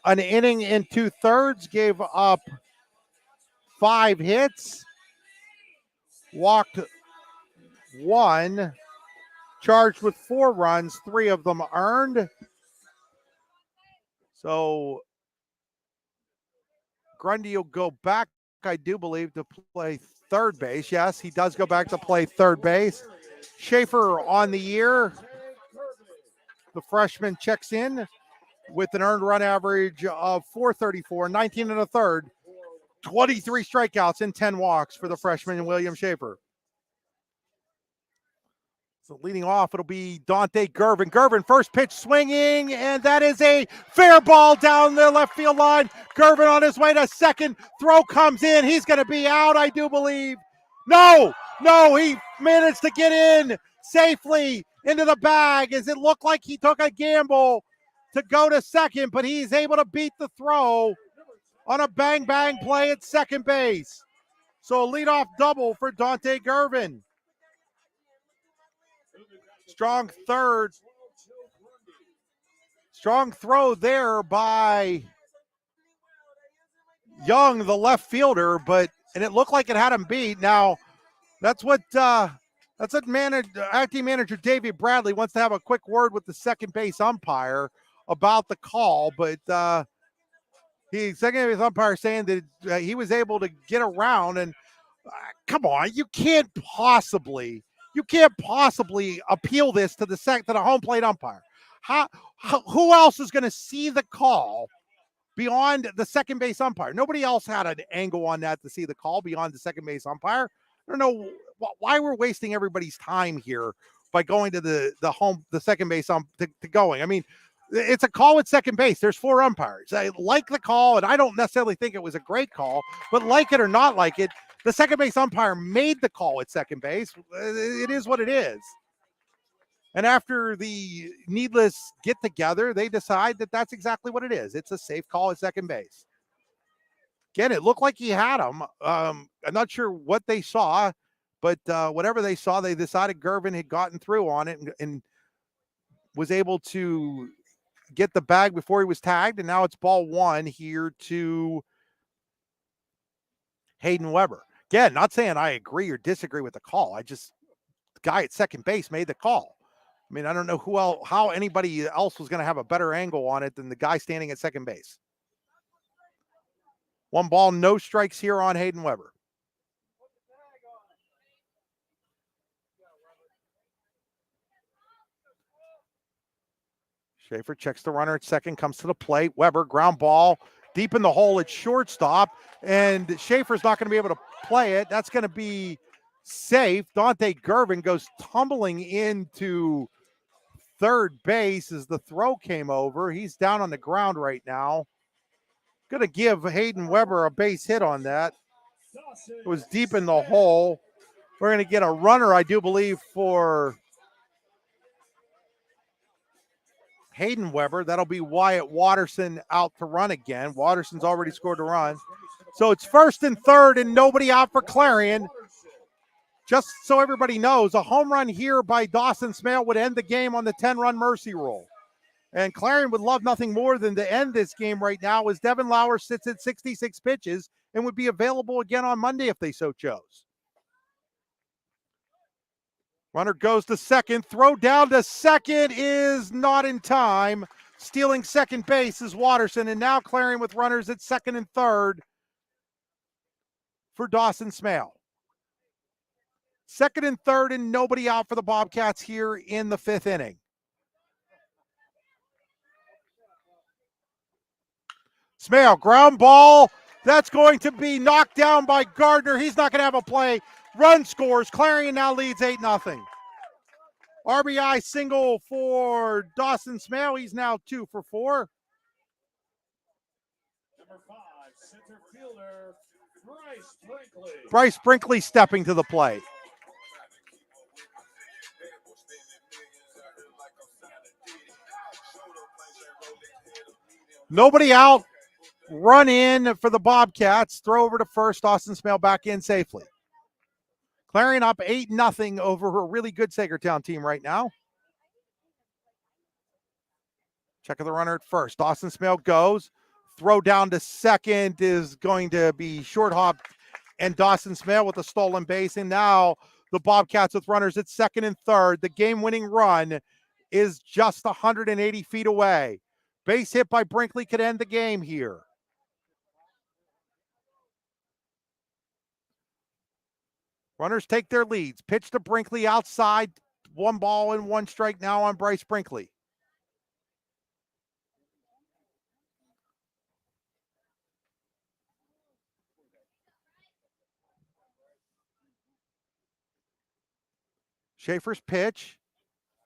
S1: an inning and 2/3, gave up 5 hits, walked 1, charged with 4 runs, 3 of them earned. So Grundy will go back, I do believe, to play third base. Yes, he does go back to play third base. Schaefer on the year. The freshman checks in with an earned run average of 434, 19 1/3, 23 strikeouts and 10 walks for the freshman William Schaefer. So leading off, it'll be Dante Gervin. Gervin, first pitch swinging, and that is a fair ball down the left field line. Gervin on his way to second. Throw comes in. He's going to be out, I do believe. No, he managed to get in safely into the bag as it looked like he took a gamble to go to second, but he's able to beat the throw on a bang-bang play at second base. So a leadoff double for Dante Gervin. Strong third. Strong throw there by Young, the left fielder, and it looked like it had him beat. Now, that's what acting manager David Bradley wants to have a quick word with the second base umpire about the call, but the second base umpire saying that he was able to get around, and come on, you can't possibly appeal this to the home plate umpire. Who else is going to see the call beyond the second base umpire? Nobody else had an angle on that to see the call beyond the second base umpire. I don't know why we're wasting everybody's time here by going to the second base to going. I mean, it's a call at second base. There's 4 umpires. I like the call, and I don't necessarily think it was a great call, but like it or not like it, the second base umpire made the call at second base. It is what it is. And after the needless get-together, they decide that that's exactly what it is. It's a safe call at second base. Again, it looked like he had him. I'm not sure what they saw, but whatever they saw, they decided Gervin had gotten through on it and was able to get the bag before he was tagged, and now it's ball one here to Hayden Weber. Again, not saying I agree or disagree with the call. The guy at second base made the call. I mean, I don't know how anybody else was going to have a better angle on it than the guy standing at second base. 1 ball, no strikes here on Hayden Weber. Schaefer checks the runner at second, comes to the plate. Weber, ground ball, deep in the hole at shortstop, and Schaefer's not going to be able to play it. That's going to be safe. Dante Gervin goes tumbling into third base as the throw came over. He's down on the ground right now. Going to give Hayden Weber a base hit on that. It was deep in the hole. We're going to get a runner, I do believe, for Hayden Weber. That'll be Wyatt Watterson out to run again. Watterson's already scored a run. So it's first and third and nobody out for Clarion. Just so everybody knows, a home run here by Dawson Smale would end the game on the 10-run mercy rule. And Clarion would love nothing more than to end this game right now as Devin Lauer sits at 66 pitches and would be available again on Monday if they so chose. Runner goes to second. Throw down to second is not in time. Stealing second base is Watterson. And now Clarion with runners at second and third for Dawson Smale. Second and third and nobody out for the Bobcats here in the 5th inning. Smale, ground ball. That's going to be knocked down by Gardner. He's not going to have a play. Run scores. Clarion now leads 8-0. RBI single for Dawson Smale. He's now 2 for 4.
S5: Number 5, center fielder, Bryce Brinkley.
S1: Bryce Brinkley stepping to the plate. Nobody out. Run in for the Bobcats. Throw over to first. Dawson Smale back in safely. Clarion up 8-0 over a really good Saegertown team right now. Check of the runner at first. Dawson Smale goes. Throw down to second is going to be short hop, and Dawson Smale with a stolen base. And now the Bobcats with runners at second and third. The game-winning run is just 180 feet away. Base hit by Brinkley could end the game here. Runners take their leads. Pitch to Brinkley outside. 1 ball and 1 strike now on Bryce Brinkley. Schaefer's pitch.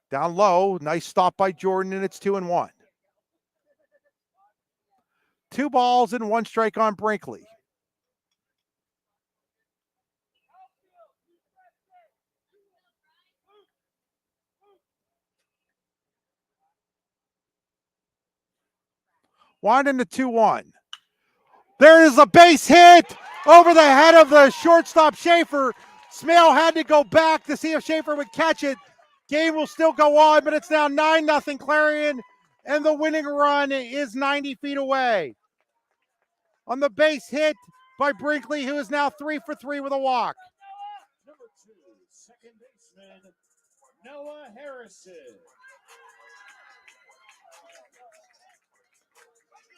S1: Down low. Nice stop by Jordan, and it's 2-1. 2 balls and 1 strike on Brinkley. Winding to 2-1. There is a base hit over the head of the shortstop Schaefer. Smale had to go back to see if Schaefer would catch it. Game will still go on, but it's now 9-0 Clarion, and the winning run is 90 feet away. On the base hit by Brinkley, who is now 3 for 3 with a walk.
S5: Number 2, second baseman, Noah Harrison.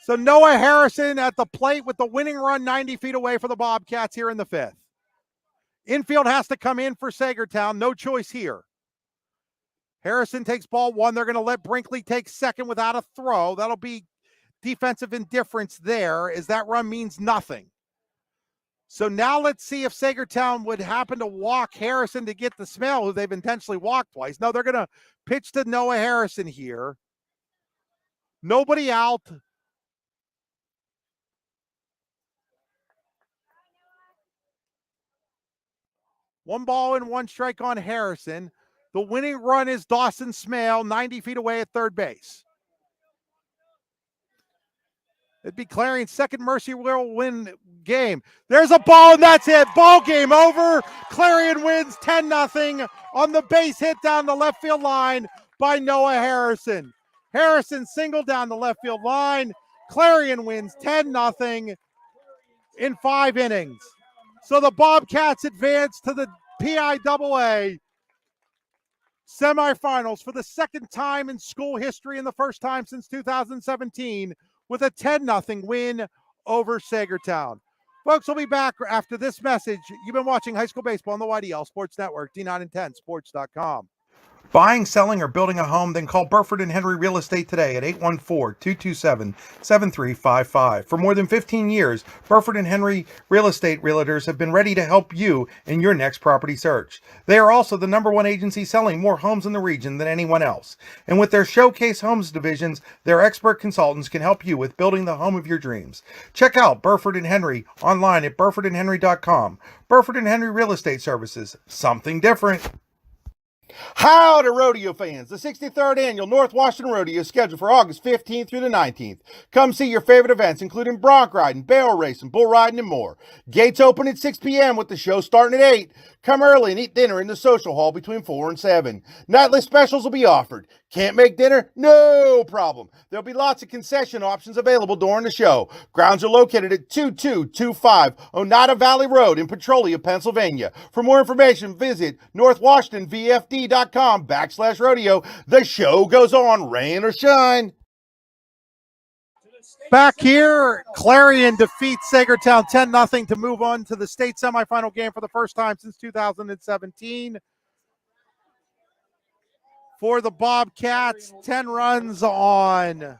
S1: So Noah Harrison at the plate with the winning run 90 feet away for the Bobcats here in the 5th. Infield has to come in for Saegertown. No choice here. Harrison takes ball 1. They're going to let Brinkley take second without a throw. That'll be defensive indifference there, as that run means nothing. So now let's see if Saegertown would happen to walk Harrison to get the Smale, who they've intentionally walked twice. No, they're going to pitch to Noah Harrison here. Nobody out. One ball and 1 strike on Harrison. The winning run is Dawson Smale, 90 feet away at third base. It'd be Clarion's second mercy rule win game. There's a ball, and that's it. Ball game over. Clarion wins 10-0 on the base hit down the left field line by Noah Harrison. Harrison single down the left field line. Clarion wins 10-0 in 5 innings. So the Bobcats advance to the PIAA semifinals for the second time in school history and the first time since 2017 with a 10-0 win over Saegertown. Folks, we'll be back after this message. You've been watching high school baseball on the YDL Sports Network, D9 and 10 sports.com. Buying, selling, or building a home? Then call Burford and Henry Real Estate today at 814-227-7355. For more than 15 years, Burford and Henry Real Estate Realtors have been ready to help you in your next property search. They are also the #1 agency selling more homes in the region than anyone else. And with their Showcase Homes divisions, their expert consultants can help you with building the home of your dreams. Check out Burford and Henry online at burfordandhenry.com. Burford and Henry Real Estate Services, something different.
S2: Howdy, rodeo fans. The 63rd Annual North Washington Rodeo is scheduled for August 15th through the 19th. Come see your favorite events, including bronc riding, barrel racing, bull riding, and more. Gates open at 6 p.m. with the show starting at 8. Come early and eat dinner in the social hall between 4 and 7. Nightly specials will be offered. Can't make dinner? No problem. There'll be lots of concession options available during the show. Grounds are located at 2225 Oneida Valley Road in Petrolia, Pennsylvania. For more information, visit northwashingtonvfd.com/rodeo. The show goes on, rain or shine.
S1: Back here, Clarion defeats Saegertown 10-0 to move on to the state semifinal game for the first time since 2017. For the Bobcats, 10 runs on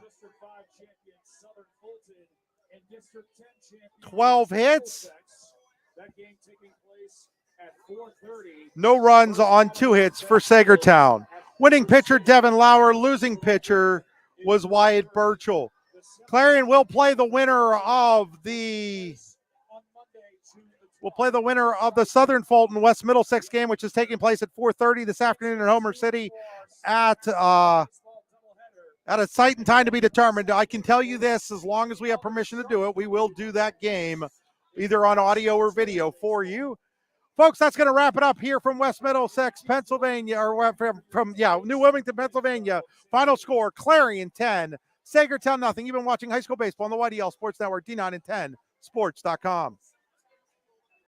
S1: 12 hits. No runs on 2 hits for Saegertown. Winning pitcher Devin Lauer, losing pitcher was Wyatt Burchell. Clarion will play the winner of the Southern Fulton West Middlesex game, which is taking place at 4:30 this afternoon in Homer City at a site and time to be determined. I can tell you this, as long as we have permission to do it, we will do that game either on audio or video for you. Folks, that's going to wrap it up here from West Middlesex, Pennsylvania, or from New Wilmington, Pennsylvania. Final score, Clarion 10, Saegertown 0. You've been watching high school baseball on the YDL Sports Network, D9 and 10 sports.com.